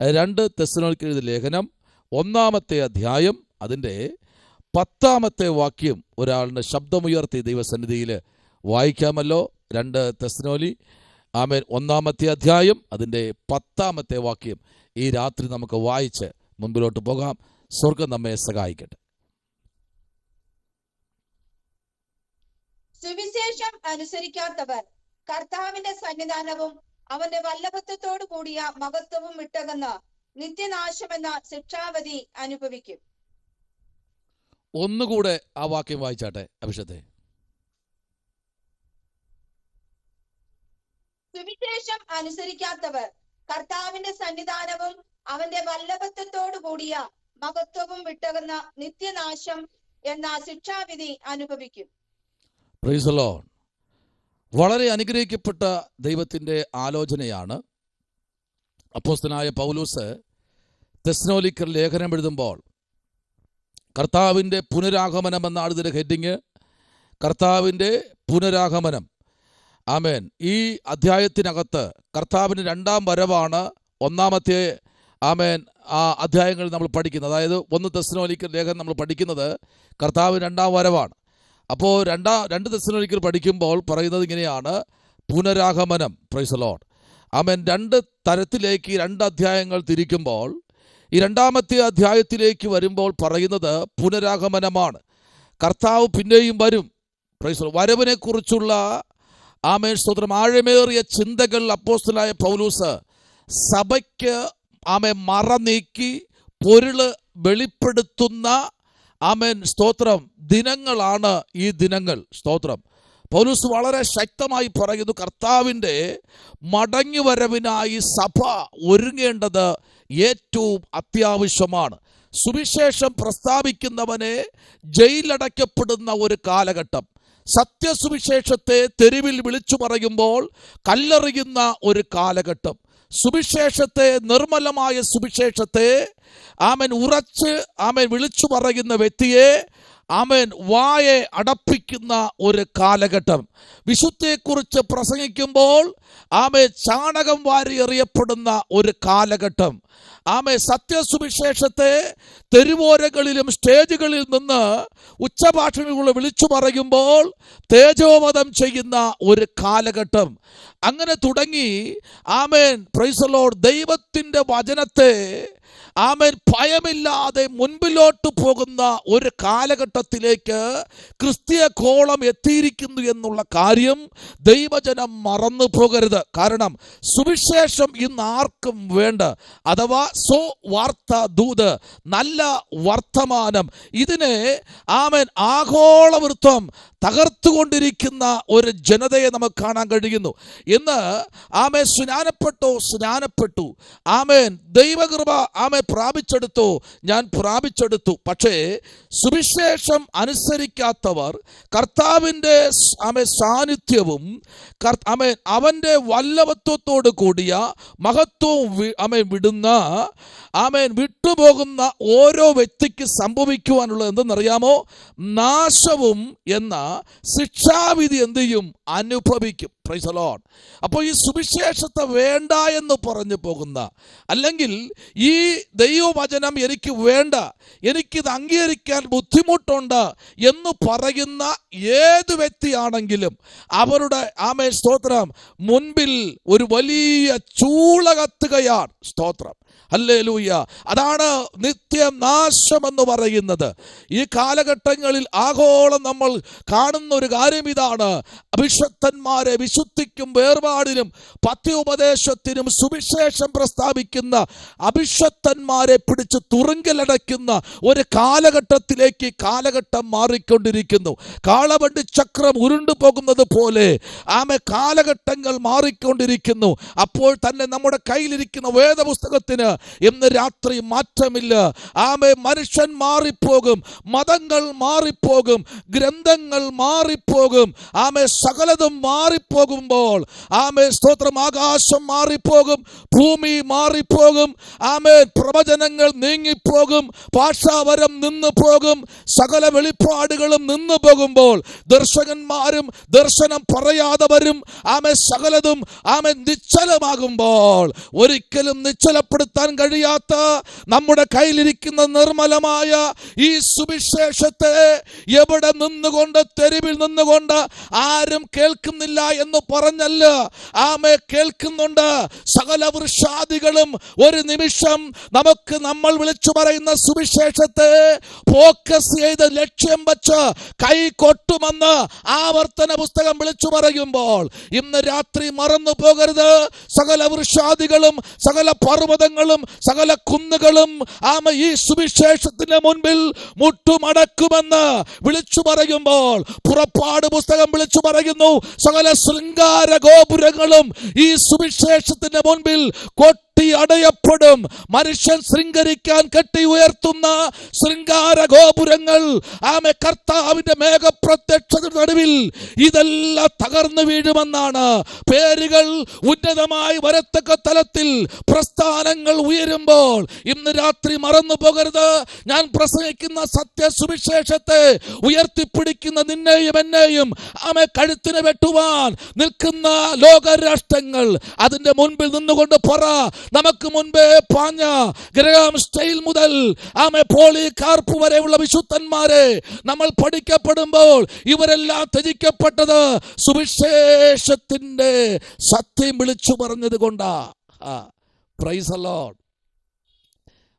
2 തെസ്സലോനിക്കർ ലേഖനം 1-ാമത്തെ അധ്യായം അതിൻ്റെ 10-ാമത്തെ വാക്യം ഒരാളുടെ ശബ്ദമുയർത്തി ദൈവസന്നിധിയിൽ വായിക്കാമല്ലോ. 2 തെസ്സലോനി 1-ാമത്തെ അധ്യായം അതിൻ്റെ 10-ാമത്തെ വാക്യം ഈ രാത്രി നമുക്ക് വായിച്ച് മുമ്പിലോട്ട് പോകാം. സ്വർഗ്ഗം നമ്മെ സഹായിക്കട്ടെ. സുവിശേഷം അനുസരിക്കാത്തവർ കർത്താവിന്റെ സന്നിധാനവും അവന്റെ വല്ലഭത്വത്തോടു കൂടിയ മഹത്വവും വിട്ടകന്ന് നിത്യനാശമെന്ന ശിക്ഷാവധി അനുഭവിക്കും. ഒന്നുകൂടെ ആ വാക്യം വായിച്ചാട്ടെ അഭിഷത്തെ. സുവിശേഷം അനുസരിക്കാത്തവർ കർത്താവിന്റെ സന്നിധാനവും അവന്റെ വല്ലഭത്വത്തോടു കൂടിയ മഹത്വവും വിട്ടകന്ന നിത്യനാശം എന്ന ശിക്ഷാവിധി അനുഭവിക്കും. Praise the Lord. വളരെ അനുഗ്രഹിക്കപ്പെട്ട ദൈവത്തിൻ്റെ ആലോചനയാണ്. അപ്പോസ്തലനായ പൗലോസ് തെസ്സലോനിക്കർ ലേഖനം എഴുതുമ്പോൾ കർത്താവിൻ്റെ പുനരാഗമനം എന്നാണ് ഇതിൻ്റെ ഹെഡിങ്. കർത്താവിൻ്റെ പുനരാഗമനം. ആമേൻ. ഈ അധ്യായത്തിനകത്ത് കർത്താവിൻ്റെ 2-ാം വരവാണ് 1-ാമത്തെ അധ്യായങ്ങൾ നമ്മൾ പഠിക്കുന്നത്. അതായത് 1 തെസ്സലോനിക്കർ ലേഖനം നമ്മൾ പഠിക്കുന്നത് കർത്താവിൻ്റെ 2-ാം വരവാണ്. അപ്പോൾ 2 തെസ്സലോനിക്കർ പഠിക്കുമ്പോൾ പറയുന്നത് ഇങ്ങനെയാണ്, പുനരാഗമനം. Praise the Lord. ആമേൻ. 2 തരത്തിലേക്ക് 2 അധ്യായങ്ങൾ തിരിക്കുമ്പോൾ ഈ 2-ാമത്തെ അധ്യായത്തിലേക്ക് വരുമ്പോൾ പറയുന്നത് പുനരാഗമനമാണ്. കർത്താവ് പിന്നെയും വരും. Price the Lord. വരവിനെ കുറിച്ചുള്ള ആമേൻ സ്തോത്രം ആഴമേറിയ ചിന്തകൾ അപ്പോസ്തലനായ പൗലോസ് സഭയ്ക്ക് മറ നീക്കി പൊരുള് വെളിപ്പെടുത്തുന്ന ആമേൻ സ്തോത്രം ദിനങ്ങളാണ് ഈ ദിനങ്ങൾ. സ്തോത്രം. പൗലോസ് വളരെ ശക്തമായി പറയുന്നു, കർത്താവിൻ്റെ മടങ്ങിവരവിനായി സഭ ഒരുങ്ങേണ്ടത് ഏറ്റവും അത്യാവശ്യമാണ്. സുവിശേഷം പ്രസ്താവിക്കുന്നവനെ ജയിലടയ്ക്കപ്പെടുന്ന ഒരു കാലഘട്ടം, സത്യസുവിശേഷത്തെ തെരുവിൽ വിളിച്ചു പറയുമ്പോൾ കല്ലെറിയുന്ന ഒരു കാലഘട്ടം, സുവിശേഷത്തെ നിർമ്മലമായ സുവിശേഷത്തെ ഉറച്ച് വിളിച്ചു പറയുന്ന വ്യക്തിയെ വായെ അടപ്പിക്കുന്ന ഒരു കാലഘട്ടം, വിശുദ്ധിയെക്കുറിച്ച് പ്രസംഗിക്കുമ്പോൾ ചാണകം വാരി എറിയപ്പെടുന്ന ഒരു കാലഘട്ടം, സത്യസുവിശേഷത്തെ തെരുവോരങ്ങളിലും സ്റ്റേജുകളിൽ നിന്ന് ഉച്ചഭാഷണികൾ വിളിച്ചു പറയുമ്പോൾ തേജോവധം ചെയ്യുന്ന ഒരു കാലഘട്ടം. അങ്ങനെ തുടങ്ങി പ്രൈസ് ദി ലോർഡ് ദൈവത്തിൻ്റെ വചനത്തെ ഭയമില്ലാതെ മുൻപിലോട്ട് പോകുന്ന ഒരു കാലഘട്ടത്തിലേക്ക് ക്രിസ്തീയ കോളം എത്തിയിരിക്കുന്നു എന്നുള്ള കാര്യം ദൈവജനം മറന്നു പോകരുത്. കാരണം സുവിശേഷം ഇന്ന് ആർക്കും വേണ്ട, അഥവാ വാർത്ത ദൂത്, നല്ല വർത്തമാനം, ഇതിനെ ആഗോളവൃത്തം തകർത്തുകൊണ്ടിരിക്കുന്ന ഒരു ജനതയെ നമുക്ക് കാണാൻ കഴിയുന്നു. ഇന്ന് സ്നാനപ്പെട്ടു ദൈവകൃപ ഞാൻ പ്രാപിച്ചെടുത്തു. പക്ഷേ സുവിശേഷം അനുസരിക്കാത്തവർ കർത്താവിൻ്റെ സാന്നിധ്യവും അവൻ്റെ വല്ലഭത്വത്തോട് കൂടിയ മഹത്വവും വിടുന്ന വിട്ടുപോകുന്ന ഓരോ വ്യക്തിക്ക് സംഭവിക്കുവാനുള്ളത് എന്തെന്നറിയാമോ? നാശവും എന്ന ശിക്ഷാവിധി എന്ത് ചെയ്യും? അനുഭവിക്കും. Praise the Lord. അപ്പോൾ ഈ സുവിശേഷത്തെ വേണ്ട എന്ന് പറഞ്ഞു പോകുന്ന, അല്ലെങ്കിൽ ഈ ദൈവവചനം എനിക്ക് വേണ്ട, എനിക്കിത് അംഗീകരിക്കാൻ ബുദ്ധിമുട്ടുണ്ട് എന്ന് പറയുന്ന ഏത് വ്യക്തിയാണെങ്കിലും അവരുടെ സ്തോത്രം മുൻപിൽ ഒരു വലിയ ചൂള കത്തുകയാണ്. സ്തോത്രം. ഹല്ലേലൂയ. അതാണ് നിത്യനാശം എന്ന് പറയുന്നത്. ഈ കാലഘട്ടങ്ങളിൽ ആഗോളം നമ്മൾ കാണുന്ന ഒരു കാര്യം ഇതാണ്, അഭിഷക്തന്മാരെ വിശുദ്ധിക്കും വേർപാടിനും പഥ്യോപദേശത്തിനും സുവിശേഷം പ്രസ്താവിക്കുന്ന അഭിഷക്തന്മാരെ പിടിച്ച് തുറുങ്കിലടയ്ക്കുന്ന ഒരു കാലഘട്ടത്തിലേക്ക് കാലഘട്ടം മാറിക്കൊണ്ടിരിക്കുന്നു. കാളവണ്ടി ചക്രം ഉരുണ്ടു പോകുന്നത് പോലെ കാലഘട്ടങ്ങൾ മാറിക്കൊണ്ടിരിക്കുന്നു. അപ്പോൾ തന്നെ നമ്മുടെ കയ്യിലിരിക്കുന്ന വേദപുസ്തകത്തിന് ഇന്ന് രാത്രി മാറ്റമില്ല. മനുഷ്യൻ മാറിപ്പോകും, മതങ്ങൾ മാറിപ്പോകും, ഗ്രന്ഥങ്ങൾ മാറിപ്പോകും, സകലതും മാറിപ്പോകുമ്പോൾ സ്തോത്രം ആകാശം മാറിപ്പോകും, ഭൂമി മാറിപ്പോകും, പ്രവചനങ്ങൾ നീങ്ങിപ്പോകും, ഭാഷാവരം നിന്നു പോകും, സകല വെളിപ്പാടുകളും നിന്നു പോകുമ്പോൾ ദർശകന്മാരും ദർശനം പറയാതവരും സകലതും നിശ്ചലമാകുമ്പോൾ ഒരിക്കലും നിശ്ചലപ്പെടുത്താൻ കഴിയാത്ത നമ്മുടെ കയ്യിലിരിക്കുന്ന നിർമ്മലമായ ഈ സുവിശേഷത്തെ എവിടെ നിന്നുകൊണ്ട്, തെരുവിൽ നിന്നുകൊണ്ട് ആരും കേൾക്കുന്നില്ല എന്ന് പറഞ്ഞല്ല, ആമേ കേൾക്കുന്നുണ്ട്. സകല വൃക്ഷാദികളും ഒരു നിമിഷം നമുക്ക് നമ്മൾ വിളിച്ചു പറയുന്ന സുവിശേഷത്തെ ഫോക്കസ് ചെയ്ത് ലക്ഷ്യം വെച്ച് കൈ കൊട്ടുമെന്ന് ആവർത്തന പുസ്തകം വിളിച്ചു പറയുമ്പോൾ ഇന്ന് രാത്രി മറന്നു പോകരുത്. സകല വൃക്ഷാദികളും സകല പർവ്വതങ്ങളും സകല കുന്നുകളും ആമ ഈ സുവിശേഷത്തിന്റെ മുൻപിൽ മുട്ടുമടക്കുമെന്ന് വിളിച്ചു പറയുമ്പോൾ പുറപ്പാട് പുസ്തകം വിളിച്ചു പറയുന്നു, സകല ശൃംഗാര ഗോപുരങ്ങളും ഈ സുവിശേഷത്തിന്റെ മുൻപിൽ അടയപ്പെടും. മനുഷ്യൻ ശൃംഗരിക്കാൻ കെട്ടി ഉയർത്തുന്ന ശൃംഗാര ഗോപുരങ്ങൾ ആമേ കർത്താവിന്റെ മേഘപ്രത്യക്ഷതയുടെ നടുവിൽ ഇതെല്ലാം തകർന്നു വീഴുമെന്നാണ്. പേരുകൾ ഉന്നതമായി വരത്തക്ക തലത്തിൽ പ്രസ്ഥാനങ്ങൾ ഉയരുമ്പോൾ ഇന്ന് രാത്രി മറന്നു പോകരുത്. ഞാൻ പ്രസംഗിക്കുന്ന സത്യസുവിശേഷത്തെ ഉയർത്തിപ്പിടിക്കുന്ന നിന്നെയും എന്നെയും ആമേ കഴുത്തിന് വെട്ടുവാൻ നിൽക്കുന്ന ലോകരാഷ്ട്രങ്ങൾ അതിന്റെ മുൻപിൽ നിന്നുകൊണ്ട് പറ, നമുക്ക് മുൻപേ പാഞ്ഞ ഗ്രഹാം സ്റ്റൈൽ മുതൽ ആമേ പോളികാർപ്പ് വരെയുള്ള വിശുദ്ധന്മാരെ നമ്മൾ പഠിക്കപ്പെടുമ്പോൾ ഇവരെല്ലാം ത്യജിക്കപ്പെട്ടത് സുവിശേഷത്തിന്റെ സത്യം വിളിച്ചു പറഞ്ഞത് കൊണ്ടാ. Praise the Lord.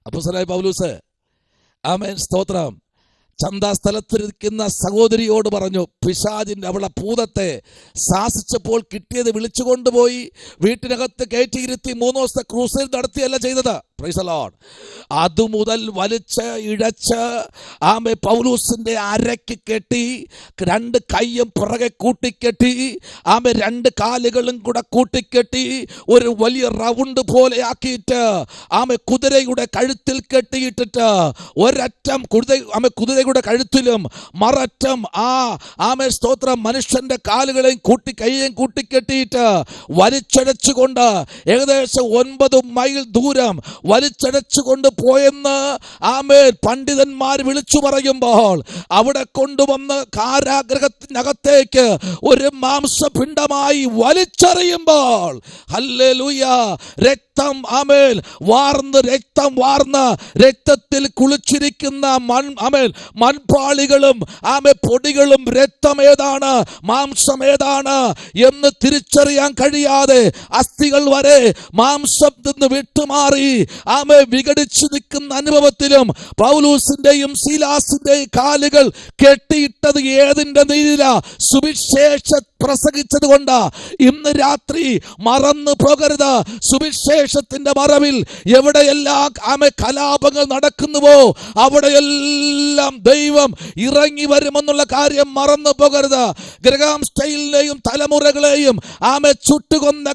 അപ്പോസ്തലനായ പൗലോസ് ആമേൻ സ്തോത്രം ചന്താസ്ഥലത്തിരിക്കുന്ന സഹോദരിയോട് പറഞ്ഞു, പിശാചിന്റെ അവളെ ഭൂതത്തെ ശാസിച്ചപ്പോൾ കിട്ടിയത് വിളിച്ചു കൊണ്ടുപോയി വീട്ടിനകത്ത് കയറ്റിയിരുത്തി 3 ദിവസത്തെ ക്രൂസിൽ നടത്തിയല്ല ചെയ്തത്. Price the Lord. അതുമുതൽ വലിച്ച് ഇഴച്ച് ആമേ പൗലോസിന്റെ അരയ്ക്ക് കെട്ടി 2 കൈയും പുറകെ കൂട്ടിക്കെട്ടി ആമേ 2 കാലുകളും കൂടെ കൂട്ടിക്കെട്ടി ഒരു വലിയ റൗണ്ട് പോലെ ആക്കിയിട്ട് ആമേ കുതിരയുടെ കഴുത്തിൽ കെട്ടിയിട്ടിട്ട് ഒരറ്റം കുതിരയുടെ കഴുത്തിലും മററ്റം ആമേ സ്തോത്രം മനുഷ്യന്റെ കാലുകളെയും കൈയെയും കൂട്ടിക്കെട്ടിയിട്ട് വലിച്ചടച്ചുകൊണ്ട് ഏകദേശം 9 മൈൽ ദൂരം വലിച്ചടച്ചുകൊണ്ട് പോയെന്ന് ആമേൻ പണ്ഡിതന്മാർ വിളിച്ചു പറയുമ്പോൾ അവിടെ കൊണ്ടുവന്ന് കാരാഗ്രഹത്തിനകത്തേക്ക് ഒരു മാംസപിണ്ഡമായി വലിച്ചെറിയുമ്പോൾ ഹല്ലേലൂയ രക്തം ആമേൻ വാർന്ന് രക്തത്തിൽ കുളിച്ചിരിക്കുന്ന മൺപാളികളും ആമേ പൊടികളും രക്തമേതാണ് മാംസമേതാണ് എന്ന് തിരിച്ചറിയാൻ കഴിയാതെ അസ്ഥികൾ വരെ മാംസം നിന്ന് വിട്ടുമാറി ആമേ വിഘടിച്ചു നിൽക്കുന്ന അനുഭവത്തിലും പൗലോസിന്റെയും ശീലാസിന്റെയും കാലുകൾ കെട്ടിയിട്ടത് ഏതിന്റെ നീല സുവിശേഷ പ്രസംഗിച്ചത് കൊണ്ട് ഇന്ന് രാത്രി മറന്നു പോകരുത്. സുവിശേഷത്തിന്റെ മറവിൽ എവിടെയെല്ലാം ആമേ കലാപങ്ങൾ നടക്കുന്നുവോ അവിടെയെല്ലാം ദൈവം ഇറങ്ങി വരുമെന്നുള്ള കാര്യം മറന്നു പോകരുത്. ഗ്രഹാം സ്റ്റൈലിനെയും തലമുറകളെയും ആമേ ചുട്ടുകൊന്ന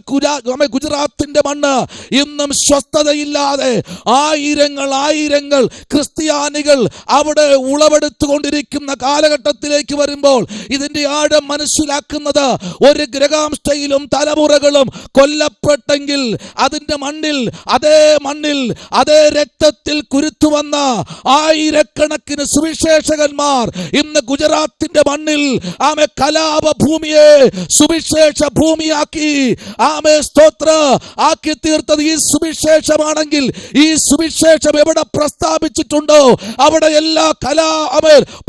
ഗുജറാത്തിന്റെ മണ്ണ് ഇന്നും സ്വസ്ഥതയില്ലാതെ ആയിരങ്ങൾ ക്രിസ്ത്യാനികൾ അവിടെ ഉളവെടുത്തുകൊണ്ടിരിക്കുന്ന കാലഘട്ടത്തിലേക്ക് വരുമ്പോൾ ഇതിന്റെ ആഴം മനസ്സിലാക്കുന്നത് ഒരു ഗ്രഹാം സ്റ്റൈലും തലമുറകളും കൊല്ലപ്പെട്ടെങ്കിൽ അതിന്റെ മണ്ണിൽ അതേ രക്തത്തിൽ കുരുത്തുവന്ന ആയിരക്കണക്കിന് സുവിശേഷകന്മാർ ഇന്ന് ഗുജറാത്തിന്റെ മണ്ണിൽ ആമേ കലാപ ഭൂമിയെ സുവിശേഷ ഭൂമിയാക്കി ആമേ സ്തോത്ര ആക്കി തീർത്തത് ഈ സുവിശേഷമാണെങ്കിൽ ഈ സുവിശേഷം എവിടെ പ്രസ്താവിച്ചിട്ടുണ്ടോ അവിടെ എല്ലാ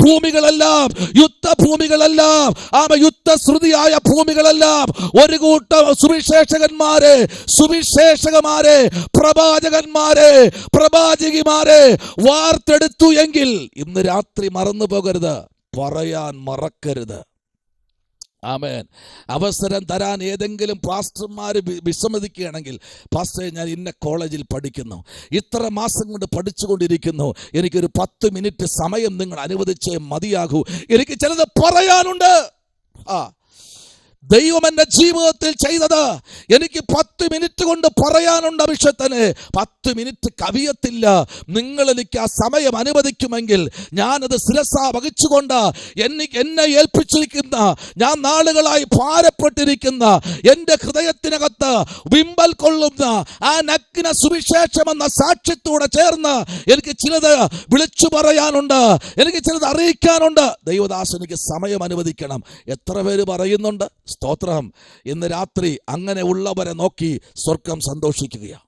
ഭൂമികളെല്ലാം യുദ്ധഭൂമികളെല്ലാം യുദ്ധശ്രുതിയായ ഭൂമികളെല്ലാം ഒരു കൂട്ടം സുവിശേഷകന്മാരെ പ്രവാചകിമാരെ വാർത്തെടുത്തു എങ്കിൽ ഇന്ന് രാത്രി മറന്നു പോകരുത്, പറയാൻ മറക്കരുത്. ആമേൻ. അവസരം തരാൻ ഏതെങ്കിലും പാസ്റ്റർമാർ വിസമ്മതിക്കുകയാണെങ്കിൽ, പാസ്റ്ററെ ഞാൻ ഇന്ന കോളേജിൽ പഠിക്കുന്നു, ഇത്ര മാസം കൊണ്ട് പഠിച്ചുകൊണ്ടിരിക്കുന്നു, എനിക്കൊരു 10 മിനിറ്റ് സമയം നിങ്ങൾ അനുവദിച്ചേ മതിയാകൂ, എനിക്ക് ചിലത് പറയാനുണ്ട്. ദൈവം എൻ്റെ ജീവിതത്തിൽ ചെയ്തത് എനിക്ക് 10 മിനിറ്റ് കൊണ്ട് പറയാനുണ്ട്. അഭിഷേകത്തിന് 10 മിനിറ്റ് കവിയത്തില്ല. നിങ്ങൾ എനിക്ക് ആ സമയം അനുവദിക്കുമെങ്കിൽ ഞാനത് ശിരസാ വഹിച്ചുകൊണ്ട് എന്നെ ഏൽപ്പിച്ചിരിക്കുന്ന, ഞാൻ നാളുകളായി ഭാരപ്പെട്ടിരിക്കുന്ന, എൻ്റെ ഹൃദയത്തിനകത്ത് വിമ്പൽ കൊള്ളുന്ന ആ നഗ്ന സുവിശേഷമെന്ന സാക്ഷ്യത്തോടെ ചേർന്ന് എനിക്ക് ചിലത് വിളിച്ചു പറയാനുണ്ട്, എനിക്ക് ചിലത് അറിയിക്കാനുണ്ട്. ദൈവദാസൻ എനിക്ക് സമയം അനുവദിക്കണം. എത്ര പേര് പറയുന്നുണ്ട്? സ്തോത്രം. ഇന്ന് രാത്രി അങ്ങനെ ഉള്ളവരെ നോക്കി സ്വർഗം സന്തോഷിക്കുകയാണ്.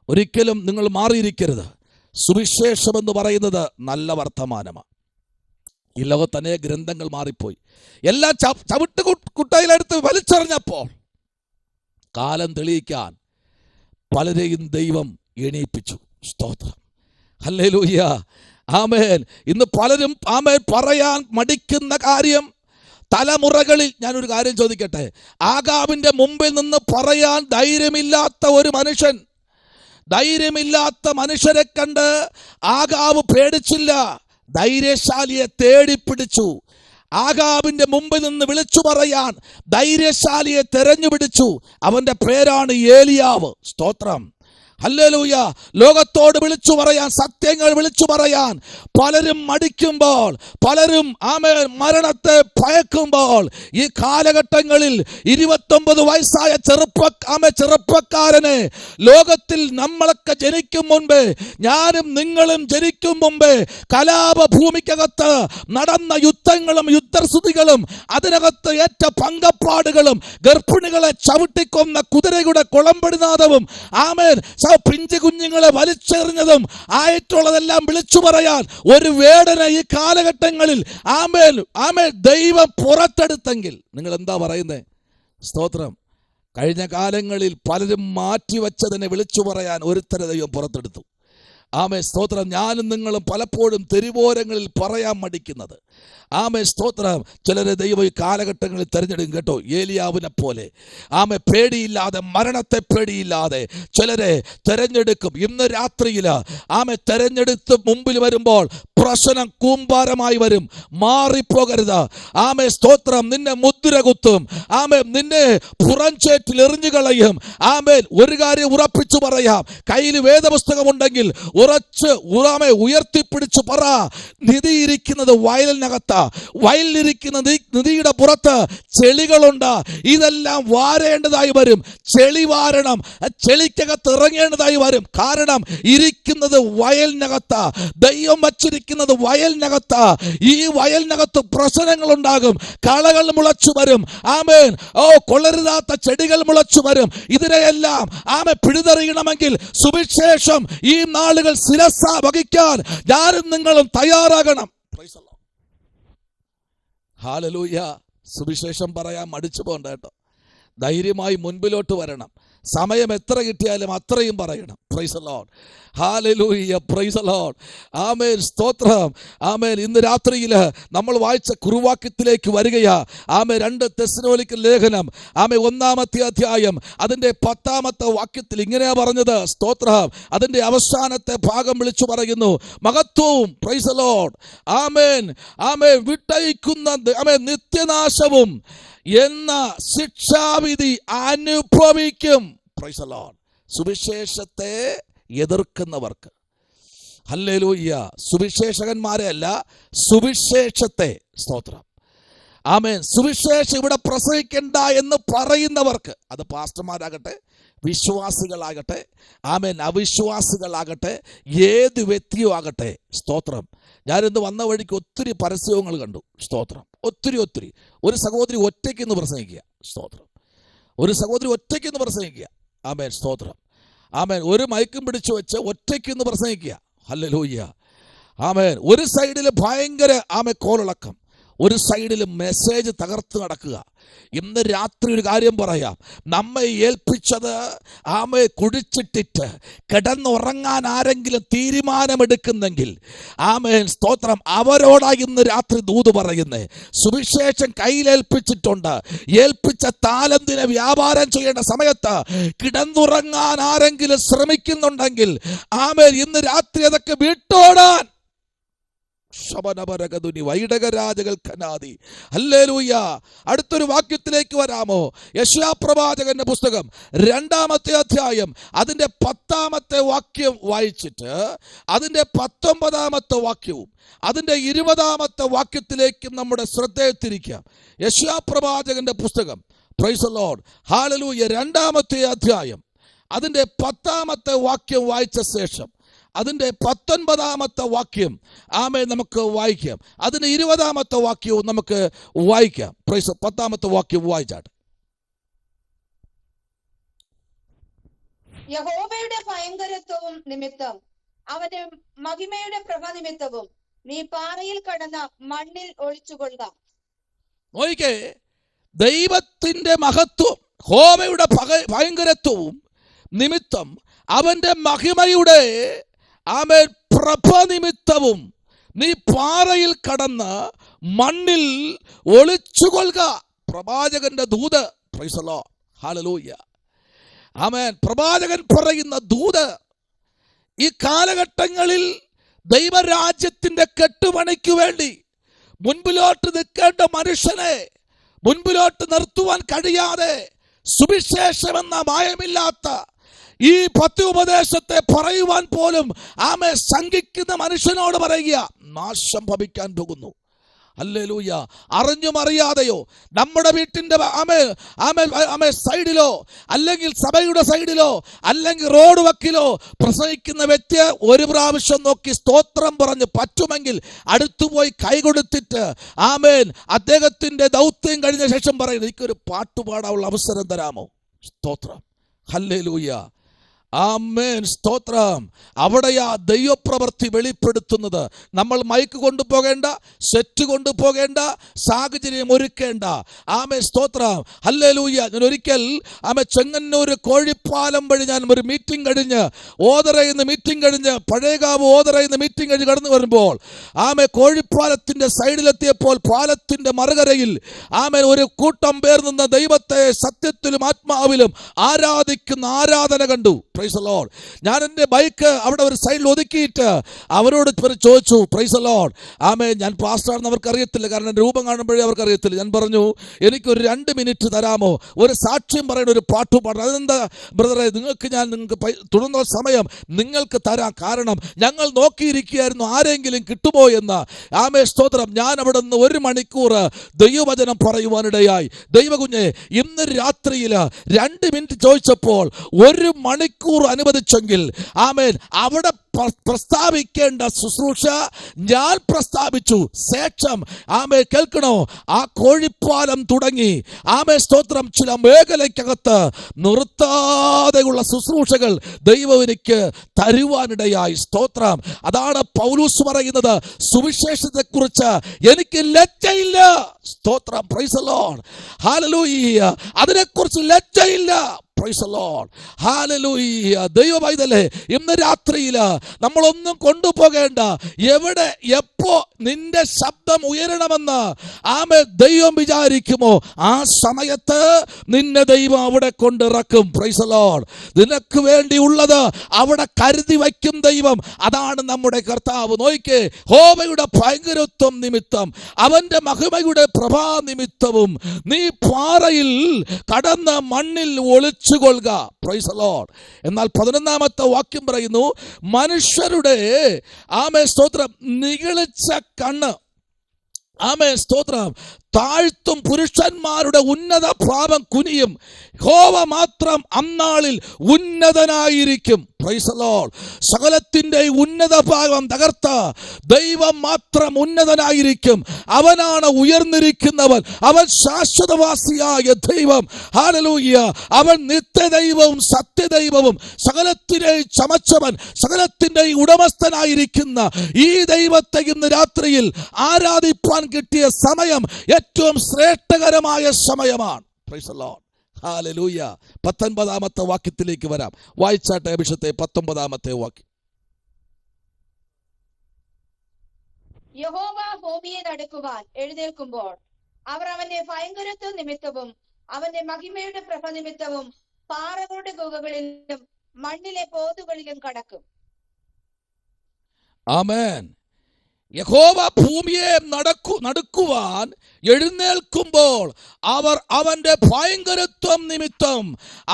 ഒരിക്കലും നിങ്ങൾ മാറിയിരിക്കരുത്. സുവിശേഷമെന്ന് പറയുന്നത് നല്ല വർത്തമാനമാണ്. ഈ ലോകത്ത് അനേക ഗ്രന്ഥങ്ങൾ മാറിപ്പോയി. എല്ലാം ചവിട്ട് കുട്ടയിലെടുത്ത് വലിച്ചെറിഞ്ഞപ്പോൾ കാലം തെളിയിക്കാൻ പലരെയും ദൈവം എണീപ്പിച്ചു. സ്തോത്രം, ഹല്ലേലൂയ, ആമേൻ. ഇന്ന് പലരും ആമേൻ പറയാൻ മടിക്കുന്ന കാര്യം, തലമുറകളിൽ ഞാനൊരു കാര്യം ചോദിക്കട്ടെ, ആഗാബിന്റെ മുമ്പിൽ നിന്ന് പറയാൻ ധൈര്യമില്ലാത്ത ഒരു മനുഷ്യൻ, ധൈര്യമില്ലാത്ത മനുഷ്യരെ കണ്ട് ആഗാബ് പേടിച്ചില്ല, ധൈര്യശാലിയെ തേടിപ്പിടിച്ചു. ആഗാബിന്റെ മുമ്പിൽ നിന്ന് വിളിച്ചു പറയാൻ ധൈര്യശാലിയെ തെരഞ്ഞുപിടിച്ചു. അവന്റെ പേരാണ് ഏലിയാവ്. സ്തോത്രം, ഹല്ലേലൂയ. ലോകത്തോട് വിളിച്ചു പറയാൻ, സത്യങ്ങൾ വിളിച്ചു പറയാൻ പലരും മടിക്കുമ്പോൾ, പലരും മരണത്തെ ഭയക്കുമ്പോൾ, ഈ കാലഘട്ടങ്ങളിൽ 29 വയസ്സായ ചെറുപ്പക്കാരനെ ലോകത്തിൽ നമ്മളൊക്കെ ജനിക്കും മുൻപേ, ഞാനും നിങ്ങളും ജനിക്കും മുമ്പേ കലാപഭൂമിക്കകത്ത് നടന്ന യുദ്ധങ്ങളും യുദ്ധസ്തുതികളും അതിനകത്ത് ഏറ്റ പങ്കപ്പാടുകളും ഗർഭിണികളെ ചവിട്ടിക്കൊന്ന കുതിരയുടെ കുളമ്പടിനാദവും ആമേൻ പിഞ്ചു കുഞ്ഞുങ്ങളെ വലിച്ചെറിഞ്ഞതും ആയിട്ടുള്ളതെല്ലാം വിളിച്ചു പറയാൻ ഒരു വേടന ഈ കാലഘട്ടങ്ങളിൽ ആമേൻ ആമേൻ ദൈവം പുറത്തെടുത്തെങ്കിൽ നിങ്ങൾ എന്താ പറയുന്നേ? സ്തോത്രം. കഴിഞ്ഞ കാലങ്ങളിൽ പലരും മാറ്റിവെച്ചതിനെ വിളിച്ചു പറയാൻ ഒരുത്തരെ ദൈവം പുറത്തെടുത്തു. ആമേ സ്തോത്രം. ഞാനും നിങ്ങളും പലപ്പോഴും തെരുവോരങ്ങളിൽ പറയാൻ മടിക്കുന്നത്, ആമേ സ്തോത്രം, ചിലരെ ദൈവം ഈ കാലഘട്ടങ്ങളിൽ തിരഞ്ഞെടുക്കും കേട്ടോ. ഏലിയാവിനെ പോലെ ആമേ പേടിയില്ലാതെ, മരണത്തെ പേടിയില്ലാതെ ചിലരെ തിരഞ്ഞെടുക്കും. ഇന്ന് രാത്രിയിൽ ആമേ തിരഞ്ഞെടുത്ത് മുമ്പിൽ വരുമ്പോൾ പ്രശ്നം കൂമ്പാരമായി വരും. മാറിപ്പോകരുത്. ആമേ സ്തോത്രം. നിന്നെ മുദ്ര കുത്തും. ആമേ നിന്നെ പുറംചേറ്റിൽ എറിഞ്ഞു കളയും. ആമേ ഒരു കാര്യം ഉറപ്പിച്ചു പറയാം, കയ്യിൽ വേദപുസ്തകമുണ്ടെങ്കിൽ ഉറച്ച് ഉയർത്തിപ്പിടിച്ചു പറ, നിധി ഇരിക്കുന്നത് വയലിനകത്താ, വയലിലിരിക്കുന്ന നിധിയുടെ പുറത്ത് ചെളികളുണ്ട്. ഇതെല്ലാം വാരേണ്ടതായി വരും. ചെളി വാരണം, ചെളിക്കകത്ത് ഇറങ്ങേണ്ടതായി വരും. കാരണം ഇരിക്കുന്നത് വയലിനകത്താ, ദൈവം വച്ചിരിക്കുന്നത് വയലിനകത്താ. ഈ വയലിനകത്ത് പ്രശ്നങ്ങൾ ഉണ്ടാകും, കളകൾ മുളച്ചു വരും. ആമേൻ. കൊള്ളരുതാത്ത ചെടികൾ മുളച്ചു വരും. ഇതിനെയെല്ലാം പിഴുതെറിയണമെങ്കിൽ സുവിശേഷം ഈ നാളുകൾ ശിരസ വഹിക്കാൻ ഞാനും നിങ്ങളും തയ്യാറാകണം. ഹല്ലേലൂയ. സുവിശേഷം പറയാൻ മടിച്ചു പോകണ്ട കേട്ടോ. ധൈര്യമായി മുൻപിലോട്ട് വരണം. സമയം എത്ര കിട്ടിയാലും അത്രയും പറയണം. Praise the Lord. ഹല്ലേലൂയ. Praise the Lord. ആമേൻ. സ്തോത്രം. ആമേൻ. ഇന്ന് രാത്രിയിൽ നമ്മൾ വായിച്ച കുറുവാക്യത്തിലേക്ക് വരികയാ. ആമേൻ. 2 തെസ്സലോനിക്കർ ലേഖനം 1-ാമത്തെ അധ്യായം അതിന്റെ 10-ാമത്തെ വാക്യത്തിൽ ഇങ്ങനെയാ പറഞ്ഞത്. സ്തോത്രം. അതിന്റെ അവസാനത്തെ ഭാഗം വിളിച്ചു പറയുന്നു, മഹത്വവും പ്രൈസ് ദി ലോർഡ് ആമേൻ ആമേൻ വിട്ടയക്കുന്ന ആമേൻ നിത്യനാശവും എന്ന ശിക്ഷാവിധി അനുഭവിക്കും. Praise the Lord. സുവിശേഷത്തെ എതിർക്കുന്നവർക്ക്, ഹല്ലേലൂയ, സുവിശേഷകന്മാരെ അല്ല, സുവിശേഷത്തെ, സ്തോത്രം, ആമേൻ, സുവിശേഷം ഇവിടെ പ്രസംഗിക്കണ്ട എന്ന് പറയുന്നവർക്ക്, അത് പാസ്റ്റർമാരാകട്ടെ, വിശ്വാസികളാകട്ടെ, ആമേൻ, അവിശ്വാസികളാകട്ടെ, ഏത് വ്യക്തിയും ആകട്ടെ, സ്തോത്രം. ഞാനിന്ന് വന്ന വഴിക്ക് ഒത്തിരി പരസ്യങ്ങൾ കണ്ടു. സ്തോത്രം. ഒത്തിരി. ഒരു സഹോദരി ഒറ്റയ്ക്കെന്ന് പ്രസംഗിക്കുക. സ്തോത്രം. ഒരു സഹോദരി ഒറ്റയ്ക്കെന്ന് പ്രസംഗിക്കുക. ആമേൻ. സ്തോത്രം. ആമേൻ. ഒരു മൈക്കും പിടിച്ചു വെച്ച് ഒറ്റയ്ക്കെന്ന് പ്രസംഗിക്കുക. ഹല്ലേലൂയ. ആമേൻ. ഒരു സൈഡിൽ ഭയങ്കര കോളിളക്കം, ഒരു സൈഡിൽ മെസ്സേജ് തകർത്ത് നടക്കുക. ഇന്ന് രാത്രി ഒരു കാര്യം പറയാം, നമ്മെ ഏൽപ്പിച്ചത് കുടിച്ചിട്ടിട്ട് കിടന്നുറങ്ങാൻ ആരെങ്കിലും തീരുമാനമെടുക്കുന്നെങ്കിൽ, ആമേൻ, സ്തോത്രം, അവരോടായി ഇന്ന് രാത്രി ദൂത് പറയുന്നേ. സുവിശേഷം കയ്യിലേൽപ്പിച്ചിട്ടുണ്ട്. ഏൽപ്പിച്ച താലന്തിനെ വ്യാപാരം ചെയ്യേണ്ട സമയത്ത് കിടന്നുറങ്ങാൻ ആരെങ്കിലും ശ്രമിക്കുന്നുണ്ടെങ്കിൽ, ആമേൻ, ഇന്ന് രാത്രി അതൊക്കെ വിട്ടോടാൻ. അടുത്തൊരു വാക്യത്തിലേക്ക് വരാമോ? യെശയ്യാ പ്രവാചകന്റെ പുസ്തകം 2-ാമത്തെ അധ്യായം അതിന്റെ 10-ാമത്തെ വാക്യം വായിച്ചിട്ട് അതിന്റെ 19-ാമത്തെ വാക്യവും അതിന്റെ 20-ാമത്തെ വാക്യത്തിലേക്ക് നമ്മുടെ ശ്രദ്ധയെ തിരിക്കാം. യെശയ്യാ പ്രവാചകന്റെ പുസ്തകം, പ്രൈസ് ദി ലോർഡ്, ഹല്ലേലൂയ, 2-ാമത്തെ അധ്യായം അതിന്റെ 10-ാമത്തെ വാക്യം വായിച്ച ശേഷം അതിന്റെ 19-ാമത്തെ വാക്യം ആമേൻ നമുക്ക് വായിക്കാം. അതിന്റെ 20-ാമത്തെ വാക്യവും നമുക്ക് വായിക്കാം. പ്രൈസ്. 10-ാമത്തെ വാക്യം വായിച്ചാട്ടെ. യഹോവയുടെ ഭയങ്കരത്വവും നിമിത്തം അവന്റെ മഹിമയുടെ പ്രഭ നിമിത്തവും നീ പാറയിൽ കടന്ന മണ്ണിൽ ഒളിച്ചുകൊള്ളുക. നോയിക്കേ, ദൈവത്തിന്റെ മഹത്വം, യഹോവയുടെ ഭയങ്കരത്വവും നിമിത്തം അവന്റെ മഹിമയുടെ ആമേൻ പ്രഭ നിമിത്തവും നീ പാറയിൽ കടന്ന് മണ്ണിൽ ഒളിച്ചുകൊള്ളുക. പ്രവാചകന്റെ ദൂത്. Price the Lord. ഹല്ലേലൂയ. ആമേൻ. പ്രവാചകൻ പറയുന്ന ദൂത് ഈ കാലഘട്ടങ്ങളിൽ ദൈവരാജ്യത്തിന്റെ കെട്ടുപണിക്ക് വേണ്ടി മുൻപിലോട്ട് നിൽക്കേണ്ട മനുഷ്യനെ മുൻപിലോട്ട് നിർത്തുവാൻ കഴിയാതെ സുവിശേഷമെന്ന മായമില്ലാത്ത ഈ പത്യോപദേശത്തെ പറയുവാൻ പോലും ആമേ ശങ്കിക്കുന്ന മനുഷ്യനോട് പറയുക, നാശം ഭവിക്കാൻ പോകുന്നു. ഹല്ലേലൂയ. അറിഞ്ഞും അറിയാതെയോ നമ്മുടെ വീട്ടിന്റെ സൈഡിലോ അല്ലെങ്കിൽ സഭയുടെ സൈഡിലോ അല്ലെങ്കിൽ റോഡ് വക്കിലോ പ്രസംഗിക്കുന്ന വ്യക്തിയെ ഒരു പ്രാവശ്യം നോക്കി സ്തോത്രം പറഞ്ഞ് പറ്റുമെങ്കിൽ അടുത്തുപോയി കൈകൊടുത്തിട്ട് ആമേൻ അദ്ദേഹത്തിന്റെ ദൗത്യം കഴിഞ്ഞ ശേഷം പറയുന്നത്, എനിക്കൊരു പാട്ടുപാടാനുള്ള അവസരം തരാമോ? സ്തോത്രം. ഹല്ലേലൂയ. ആമേൻ. സ്തോത്രം. അവിടെയാ ദൈവപ്രവൃത്തി വെളിപ്പെടുത്തുന്നത്. നമ്മൾ മൈക്ക് കൊണ്ടുപോകേണ്ട, സെറ്റ് കൊണ്ടുപോകേണ്ട, സാഹചര്യം ഒരുക്കേണ്ട. ആമേൻ. സ്തോത്രം. ഹല്ലേലൂയ. ഞാൻ ഒരിക്കൽ ചെങ്ങന്നൂർ കോഴിപ്പാലം വഴി ഞാൻ ഒരു മീറ്റിംഗ് കഴിഞ്ഞ് ഓതറയിന്ന് മീറ്റിംഗ് കഴിഞ്ഞ് പഴയകാവ് ഓതറയിന്ന് മീറ്റിംഗ് കഴിഞ്ഞ് കടന്നു വരുമ്പോൾ കോഴിപ്പാലത്തിന്റെ സൈഡിലെത്തിയപ്പോൾ പാലത്തിന്റെ മറുകരയിൽ ഒരു കൂട്ടം പേർ നിന്ന് ദൈവത്തെ സത്യത്തിലും ആത്മാവിലും ആരാധിക്കുന്ന ആരാധന കണ്ടു. Price the Lord. ഞാൻ എൻ്റെ ബൈക്ക് അവിടെ ഒരു സൈഡിൽ ഒതുക്കിയിട്ട് അവരോട് ചോദിച്ചു, പ്രൈസ് ദി ലോർഡ്, ഞാൻ പാസ്റ്ററാണെന്ന് അവർക്ക് അറിയത്തില്ല, കാരണം എൻ്റെ രൂപം കാണുമ്പോഴേ അവർക്ക് അറിയത്തില്ല. ഞാൻ പറഞ്ഞു, എനിക്കൊരു 2 മിനിറ്റ് തരാമോ? ഒരു സാക്ഷ്യം പറയുന്ന ഒരു പാട്ട് പാടണം. അതെന്താ ബ്രദറെ, നിങ്ങൾക്ക് തുടർന്ന സമയം നിങ്ങൾക്ക് തരാം, കാരണം ഞങ്ങൾ നോക്കിയിരിക്കുകയായിരുന്നു ആരെങ്കിലും കിട്ടുമോ എന്ന്. സ്തോത്രം. ഞാൻ അവിടെ നിന്ന് 1 മണിക്കൂർ ദൈവവചനം പറയുവാനിടയായി. ദൈവകുഞ്ഞെ, ഇന്ന് രാത്രിയിൽ 2 മിനിറ്റ് ചോദിച്ചപ്പോൾ 1 മണിക്കൂർ അനുവദിച്ചെങ്കിൽ അവിടെ പ്രസ്താവിക്കേണ്ട ശുശ്രൂഷ ഞാൻ പ്രസ്താവിച്ചു. ശേഷം കേൾക്കണോ, ആ കോഴിപ്പാലം തുടങ്ങി സ്തോത്രം ചില മേഖലയ്ക്കകത്ത് നിർത്താതെയുള്ള ശുശ്രൂഷകൾ ദൈവം എനിക്ക് തരുവാനിടയായി. സ്തോത്രം. അതാണ് പൗലോസ് പറയുന്നത്, സുവിശേഷത്തെക്കുറിച്ച് എനിക്ക് ലജ്ജയില്ല. സ്തോത്രം. Praise the Lord. ഹല്ലേലൂയ. അതിനെക്കുറിച്ച് ലജ്ജയില്ല. Praise the Lord. ഹല്ലേലൂയ. ദൈവ പൈതലേ, ഇന്ന് രാത്രിയിൽ നമ്മളൊന്നും കൊണ്ടുപോകേണ്ട. എവിടെ എപ്പോ നിന്റെ ശബ്ദം ഉയരണമെന്ന് ദൈവം വിചാരിക്കുമോ ആ സമയത്ത് നിന്നെ ദൈവം അവിടെ കൊണ്ടിറക്കും. Price the Lord. നിനക്ക് വേണ്ടിയുള്ളത് അവിടെ കരുതി വയ്ക്കും ദൈവം. അതാണ് നമ്മുടെ കർത്താവ്. നോയിക്കേ, യഹോവയുടെ ഭയങ്കരത്വം നിമിത്തം അവന്റെ മഹിമയുടെ പ്രഭാ നിമിത്തവും നീ പാറയിൽ കടന്ന് മണ്ണിൽ ഒളിച്ചുകൊള്ളുക. Price the Lord. എന്നാൽ 11ാമത്തെ വാക്യം പറയുന്നു, മനുഷ്യരുടെ സ്തോത്രം നിഗളിച്ച കണ്ണ് സ്തോത്രം താഴ്ത്തും, പുരുഷന്മാരുടെ ഉന്നത ഭാവം കുനിയും, യഹോവ മാത്രം അന്നാളിൽ ഉന്നതനായിരിക്കും. Praise the Lord. സകലത്തിന്റെ ഉന്നത ഭാഗം തകർത്ത ദൈവം മാത്രം ഉന്നതനായിരിക്കും. അവനാണ് ഉയർന്നിരിക്കുന്നവൻ. അവൻ ശാശ്വതവാസിയായ ദൈവം. ഹല്ലേലൂയ. അവൻ നിത്യദൈവവും സത്യദൈവവും സകലത്തിനെയും ചമച്ചവൻ, സകലത്തിന്റെയും ഉടമസ്ഥനായിരിക്കുന്ന ഈ ദൈവത്തെ ഇന്ന് രാത്രിയിൽ ആരാധിപ്പാൻ കിട്ടിയ സമയം ഏറ്റവും ശ്രേഷ്ഠകരമായ സമയമാണ്. Price the Lord. ഹല്ലേലൂയ. 19ാമത്തെ വാക്യത്തിലേക്ക് വരാം. വായിച്ചാട്ടെ അഭിഷത്തെ 19ാമത്തെ വാക്യം. യഹോവ ഭൂമിയെ നടുക്കുവാൻ എഴുന്നേൽക്കുമ്പോൾ അവർ അവന്റെ ഭയങ്കരത്വ നിമിത്തവും അവന്റെ മഹിമയുടെ പ്രഭ നിമിത്തവും പാറകളുടെ ഗുഹകളിലും മണ്ണിലെ പോതുകളിലും കടക്കും. ആമേൻ. യഹോവ ഭൂമിയെ നടുക്കുവാൻ എഴുന്നേൽക്കുമ്പോൾ അവർ അവന്റെ ഭയങ്കരത്വം നിമിത്തം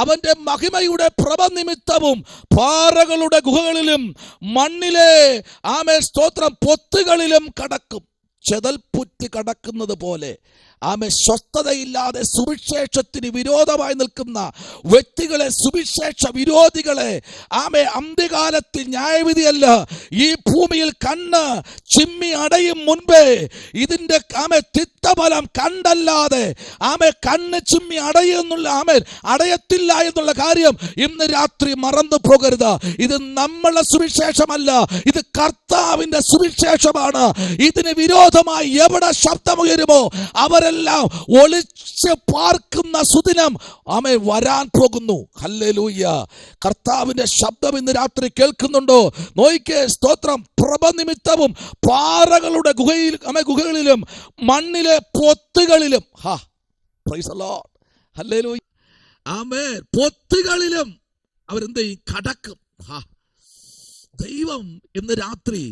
അവന്റെ മഹിമയുടെ പ്രഭ നിമിത്തവും പാറകളുടെ ഗുഹകളിലും മണ്ണിലെ സ്തോത്രം പൊത്തുകളിലും കടക്കും. ചെതൽപ്പുറ്റ് കടക്കുന്നത് പോലെ സ്വസ്ഥതയില്ലാതെ സുവിശേഷത്തിന് വിരോധമായി നിൽക്കുന്ന വ്യക്തികളെ, സുവിശേഷ വിരോധികളെ അന്ത്യകാലത്തിൽ ന്യായവിധിയല്ല, ഈ ഭൂമിയിൽ കണ്ണ് ചിമ്മി അടയും മുൻപേ ഇതിന്റെ തിക്തഫലം കണ്ടല്ലാതെ കണ്ണ് ചിമ്മി അടയത്തില്ല എന്നുള്ള കാര്യം ഇന്ന് രാത്രി മറന്നു പോകരുത്. ഇത് നമ്മളെ സുവിശേഷമല്ല, ഇത് കർത്താവിന്റെ സുവിശേഷമാണ്. ഇതിന് വിരോധമായി എവിടെ ശബ്ദമുയരുമോ അവരെല്ലാം ഒളിച്ച് പാർക്കുന്ന സുദിനം വരാൻ പോകുന്നു. ഹല്ലേലൂയ. കർത്താവിന്റെ ശബ്ദം ഇന്ന് രാത്രി കേൾക്കുന്നുണ്ടോ? നോയിക്കേ, സ്തോത്രം. പ്രഭനിമിത്തവും പാറകളുടെ ഗുഹകളിലും മണ്ണിലെ പൊത്തുകളിലും, പ്രൈസ് ദി ലോർഡ്, ഹല്ലേലൂയ, ആമേൻ, പൊത്തുകളിലും അവരെന്ത് ചെയ്യും? കടക്കും. ദൈവം ഇന്ന് രാത്രി,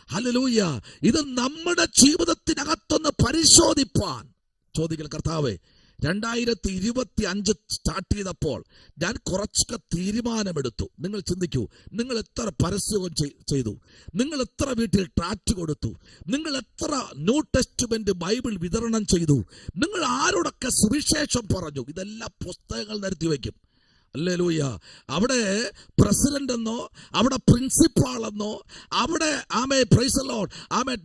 ഹല്ലേലൂയ, ഇത് നമ്മുടെ ജീവിതത്തിനകത്തൊന്ന് പരിശോധിപ്പാൻ ചോദിക്കൽ. കർത്താവേ, 2025 സ്റ്റാർട്ട് ചെയ്തപ്പോൾ ഞാൻ കുറച്ചൊക്കെ തീരുമാനമെടുത്തു. നിങ്ങൾ ചിന്തിക്കൂ, നിങ്ങൾ എത്ര പരസ്യവും ചെയ്തു, നിങ്ങൾ എത്ര വീട്ടിൽ ട്രാക്റ്റ് കൊടുത്തു, നിങ്ങൾ എത്ര ന്യൂ ടെസ്റ്റ്മെന്റ് ബൈബിൾ വിതരണം ചെയ്തു, നിങ്ങൾ ആരോടൊക്കെ സുവിശേഷം പറഞ്ഞു. ഇതെല്ലാം പുസ്തകങ്ങൾ നിരത്തി വയ്ക്കും. ഹല്ലേലൂയ. അവിടെ പ്രസിഡന്റ് എന്നോ അവിടെ പ്രിൻസിപ്പാൾ എന്നോ അവിടെ പ്രൈസ് ദി ലോർഡ്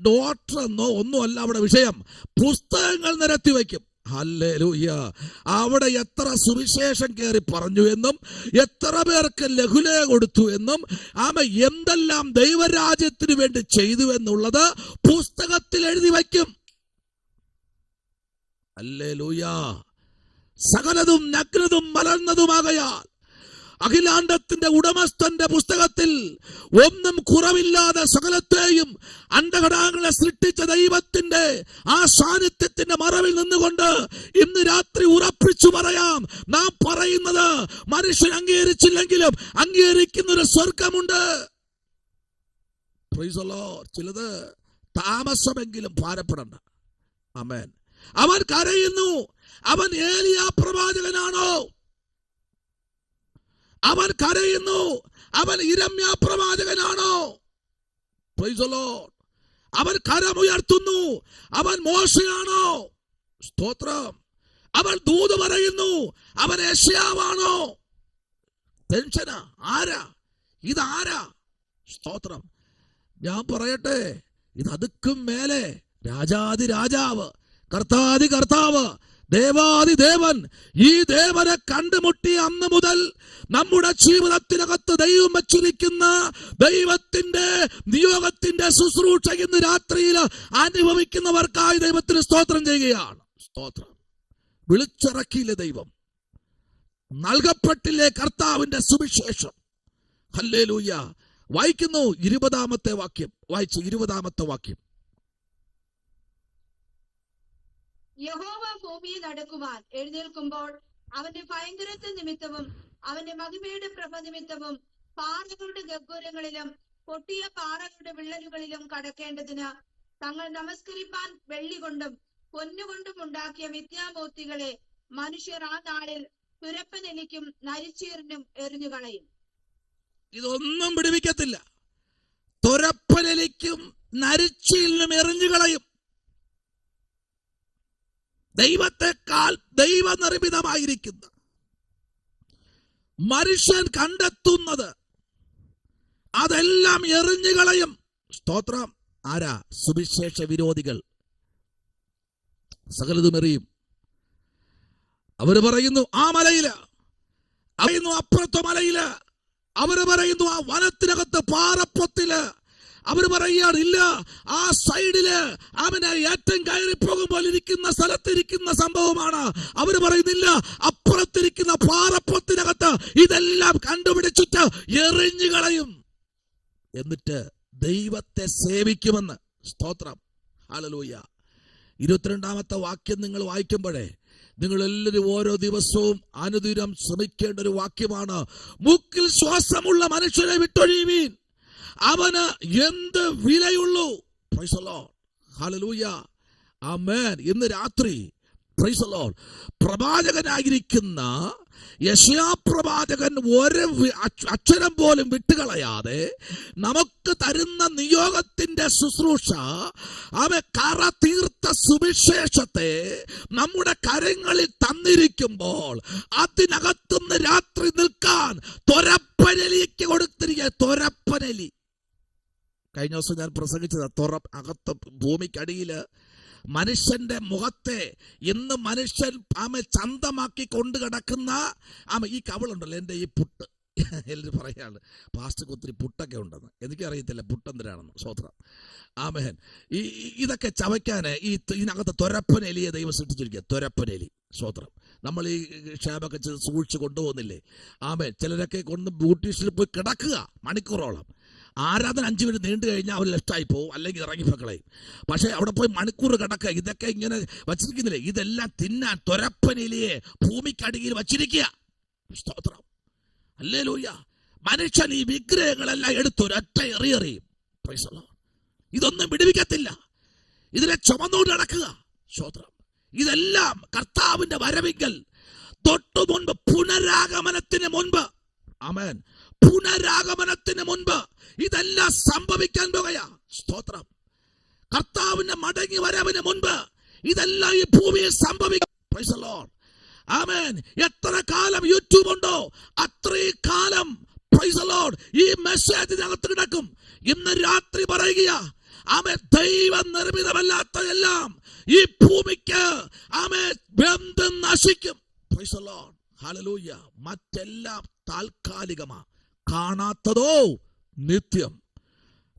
ഡോക്ടർ എന്നോ ഒന്നുമല്ല അവിടെ വിഷയം. പുസ്തകങ്ങൾ നിരത്തി വയ്ക്കും. ഹല്ലേലൂയ. അവിടെ എത്ര സുവിശേഷം കയറി പറഞ്ഞു എന്നും എത്ര പേർക്ക് ലഘുലേഖ കൊടുത്തു എന്നും എന്തെല്ലാം ദൈവരാജ്യത്തിന് വേണ്ടി ചെയ്തു എന്നുള്ളത് പുസ്തകത്തിൽ എഴുതി വയ്ക്കും. ഹല്ലേലൂയ. സകലതും നഗ്നതും മലർന്നതുമാകയാൽ അഖിലാണ്ടത്തിന്റെ ഉടമസ്ഥന്റെ പുസ്തകത്തിൽ ഒന്നും കുറവില്ലാതെ സകലത്തെയും അണ്ടഘടാങ്ങളെ സൃഷ്ടിച്ച ദൈവത്തിന്റെ ആ സാന്നിധ്യത്തിന്റെ മറവിൽ നിന്നുകൊണ്ട് ഇന്ന് രാത്രി ഉറപ്പിച്ചു പറയാം, നാം പറയുന്നത് മനുഷ്യൻ അംഗീകരിച്ചില്ലെങ്കിലും അംഗീകരിക്കുന്ന ഒരു സ്വർഗമുണ്ട്. Praise the Lord. ചിലത് താമസമെങ്കിലും ഭാരപ്പെടണ്ട. ആമേൻ. അവൻ കരയുന്നു. അവൻ ഏലിയാ പ്രവാചകനാണോ? അവൻ കരയുന്നു. അവൻ യിരെമ്യാ പ്രവാചകനാണോ? Praise the Lord. അവൻ കരമുയർത്തുന്നു. അവൻ മോശയാണോ? സ്തോത്രം. അവൻ ദൂത് പറയുന്നു. അവൻ യെശയ്യാവാണോ? ടെൻഷനാ. ആരാ ഇതാരാ? സ്തോത്രം. ഞാൻ പറയട്ടെ, ഇത് അതുക്കും മേലെ രാജാതി രാജാവ്, കർത്താതി കർത്താവ്, ദേവാതി ദേവൻ. ഈ ദേവനെ കണ്ടുമുട്ടിയ അന്ന് മുതൽ നമ്മുടെ ജീവിതത്തിനകത്ത് ദൈവം വച്ചിരിക്കുന്ന ദൈവത്തിന്റെ നിയോഗത്തിന്റെ ശുശ്രൂഷ ഇന്ന് രാത്രിയിൽ അനുഭവിക്കുന്നവർക്കായി ദൈവത്തിന് സ്തോത്രം ചെയ്യുകയാണ്. സ്തോത്രം. വിളിച്ചിറക്കിയില്ലേ ദൈവം? നൽകപ്പെട്ടില്ലേ കർത്താവിന്റെ സുവിശേഷം? ഹല്ലേലൂയ. വായിക്കുന്നു 20-ാമത്തെ വാക്യം. വായിച്ചു 20-ാമത്തെ വാക്യം. യഹോവ ഭൂമിയിൽ നടക്കുവാൻ എഴുന്നേൽക്കുമ്പോൾ അവന്റെ ഭയങ്കരത്വ നിമിത്തവും അവന്റെ മഹിമയുടെ പ്രഭ നിമിത്തവും പാറകളുടെ ഗഹ്വരങ്ങളിലും പൊട്ടിയ പാറകളുടെ വിള്ളലുകളിലും കടക്കേണ്ടതിന് തങ്ങൾ നമസ്കരിപ്പാൻ വെള്ളി കൊണ്ടും പൊന്നുകൊണ്ടും ഉണ്ടാക്കിയ വിദ്യാമൂർത്തികളെ മനുഷ്യർ ആ നാളിൽ തുരപ്പനെലിക്കും നരിച്ചീറിനും എറിഞ്ഞുകളയും. ഇതൊന്നും പിടിപ്പിക്കത്തില്ല. തുരപ്പനെലിക്കും നരിച്ചീറിനും എറിഞ്ഞുകളയും. ദൈവത്തെക്കാൾ ദൈവനിർമ്മിതമായിരിക്കുന്ന മനുഷ്യൻ കണ്ടെത്തുന്നത് അതെല്ലാം എറിഞ്ഞുകളയും. സ്തോത്രം. ആരാ? സുവിശേഷ വിരോധികൾ. സകലതും എറിയും. അവര് പറയുന്നു ആ മലയില്, പറയുന്നു അപ്പുറത്തെ മലയില്, അവര് പറയുന്നു ആ വനത്തിനകത്ത് പാറപ്പൊത്തില്, അവര് പറയുകയാണ് ഇല്ല ആ സൈഡില് അവനെ ഏറ്റം കയറി പോകുമ്പോൾ ഇരിക്കുന്ന സ്ഥലത്തിരിക്കുന്ന സംഭവമാണ്. അവര് പറയുന്നില്ല അപ്പുറത്തിരിക്കുന്ന പാറപ്പൊത്തിനകത്ത് ഇതെല്ലാം കണ്ടുപിടിച്ചിട്ട് എറിഞ്ഞു കളയും. എന്നിട്ട് ദൈവത്തെ സേവിക്കുമെന്ന്. സ്തോത്രം. ഹല്ലേലൂയ. 22-ാമത്തെ വാക്യം നിങ്ങൾ വായിക്കുമ്പോഴേ നിങ്ങൾ എല്ലാവരും ഓരോ ദിവസവും അനുദിനം ശ്രമിക്കേണ്ട ഒരു വാക്യമാണ്. മൂക്കിൽ ശ്വാസമുള്ള മനുഷ്യനെ വിട്ടൊഴിയുവീൻ, അവന് എന്ത് വിലയുള്ളൂ. Praise the Lord. ഹല്ലേലൂയ. ആമേൻ. ഇന്ന് രാത്രി പ്രൈസ് ദി ലോർഡ്. പ്രവാചകനായിരിക്കുന്ന യെശയ്യാപ്രവാചകൻ ഒരു അക്ഷരം പോലും വിട്ടുകളയാതെ നമുക്ക് തരുന്ന നിയോഗത്തിന്റെ ശുശ്രൂഷ, അവൻ കറ തീർത്ത സുവിശേഷത്തെ നമ്മുടെ കരങ്ങളിൽ തന്നിരിക്കുമ്പോൾ അതിനകത്തുനിന്ന് രാത്രി നിൽക്കാൻ തൊരപ്പനലിക്ക് കൊടുത്തിരിക്കുക. തൊരപ്പനലി കഴിഞ്ഞ ദിവസം ഞാൻ പ്രസംഗിച്ചത് അകത്ത് ഭൂമിക്കടിയില് മനുഷ്യന്റെ മുഖത്തെ ഇന്ന് മനുഷ്യൻ ചന്തമാക്കി കൊണ്ട് കിടക്കുന്ന ഈ കവളുണ്ടല്ലോ, എൻ്റെ ഈ പുട്ട് എല്ലാവരും പറയാണ് പാസ്റ്റർക്ക് ഒത്തിരി പുട്ടൊക്കെ ഉണ്ടെന്ന്. എനിക്കറിയത്തില്ല പുട്ടെന്തിനാണെന്ന്. സ്വോത്രം. ആമേൻ. ഇതൊക്കെ ചവയ്ക്കാന് ഇതിനകത്ത് തൊരപ്പനെലിയെ ദൈവം സൃഷ്ടിച്ചിരിക്കുക. തൊരപ്പനെലി. സ്വോത്രം. നമ്മൾ ഈ ക്ഷേമൊക്കെ സൂക്ഷിച്ച് കൊണ്ടുപോകുന്നില്ലേ? ആമേൻ. ചിലരൊക്കെ കൊണ്ട് ബ്യൂട്ടീഷ്യനിൽ പോയി കിടക്കുക മണിക്കൂറോളം. ആരാധന 5 മിനിറ്റ് നീണ്ടു കഴിഞ്ഞാൽ അവർ ലെഫ്റ്റായി പോകും, അല്ലെങ്കിൽ ഇറങ്ങി മക്കളെയും. പക്ഷെ അവിടെ പോയി മണിക്കൂർ കിടക്കുക. ഇതൊക്കെ ഇങ്ങനെ വച്ചിരിക്കുന്നില്ലേ? ഇതെല്ലാം തിന്നാൻ തൊരപ്പനിലയെ ഭൂമിക്കടിയിൽ വച്ചിരിക്കുക. സ്തോത്രം. ഹല്ലേലൂയ. മനുഷ്യൻ ഈ വിഗ്രഹങ്ങളെല്ലാം എടുത്തൊരൊറ്റ എറിയെറിയും. ഇതൊന്നും വിടുവിക്കത്തില്ല. ഇതിനെ ചുമന്നുകൊണ്ട് നടക്കുക. സ്തോത്രം. ഇതെല്ലാം കർത്താവിന്റെ വരവിങ്കൽ തൊട്ടു മുൻപ്, പുനരാഗമനത്തിന് മുൻപ്, ആമേൻ, പുനരാഗമനത്തിന് മുൻപ് ഇതെല്ലാം സംഭവിക്കാൻ പോകുകയാ. സ്തോത്രം. കർത്താവിന്റെ മടങ്ങി വരവിന് മുൻപ് ഇതെല്ലാം ഈ ഭൂമിയിൽ സംഭവിക്കും. Praise the Lord. ആമേൻ. എത്ര കാലം യൂട്യൂബ് ഉണ്ടോ അത്രയും കാലം പ്രൈസ് ദി ലോർഡ് ഈ മെസ്സേജിനകത്ത് കിടക്കും. ഇന്ന് രാത്രി പറയുക, ആമേൻ, ദൈവ നിർമ്മിതമല്ലാത്ത എല്ലാം ഈ ഭൂമിക്ക് ആമേൻ ബന്ധം നശിക്കും. Price the Lord. ഹല്ലേലൂയ. മറ്റെല്ലാം താൽക്കാലികമാ. കാണാത്തതോ നിത്യം.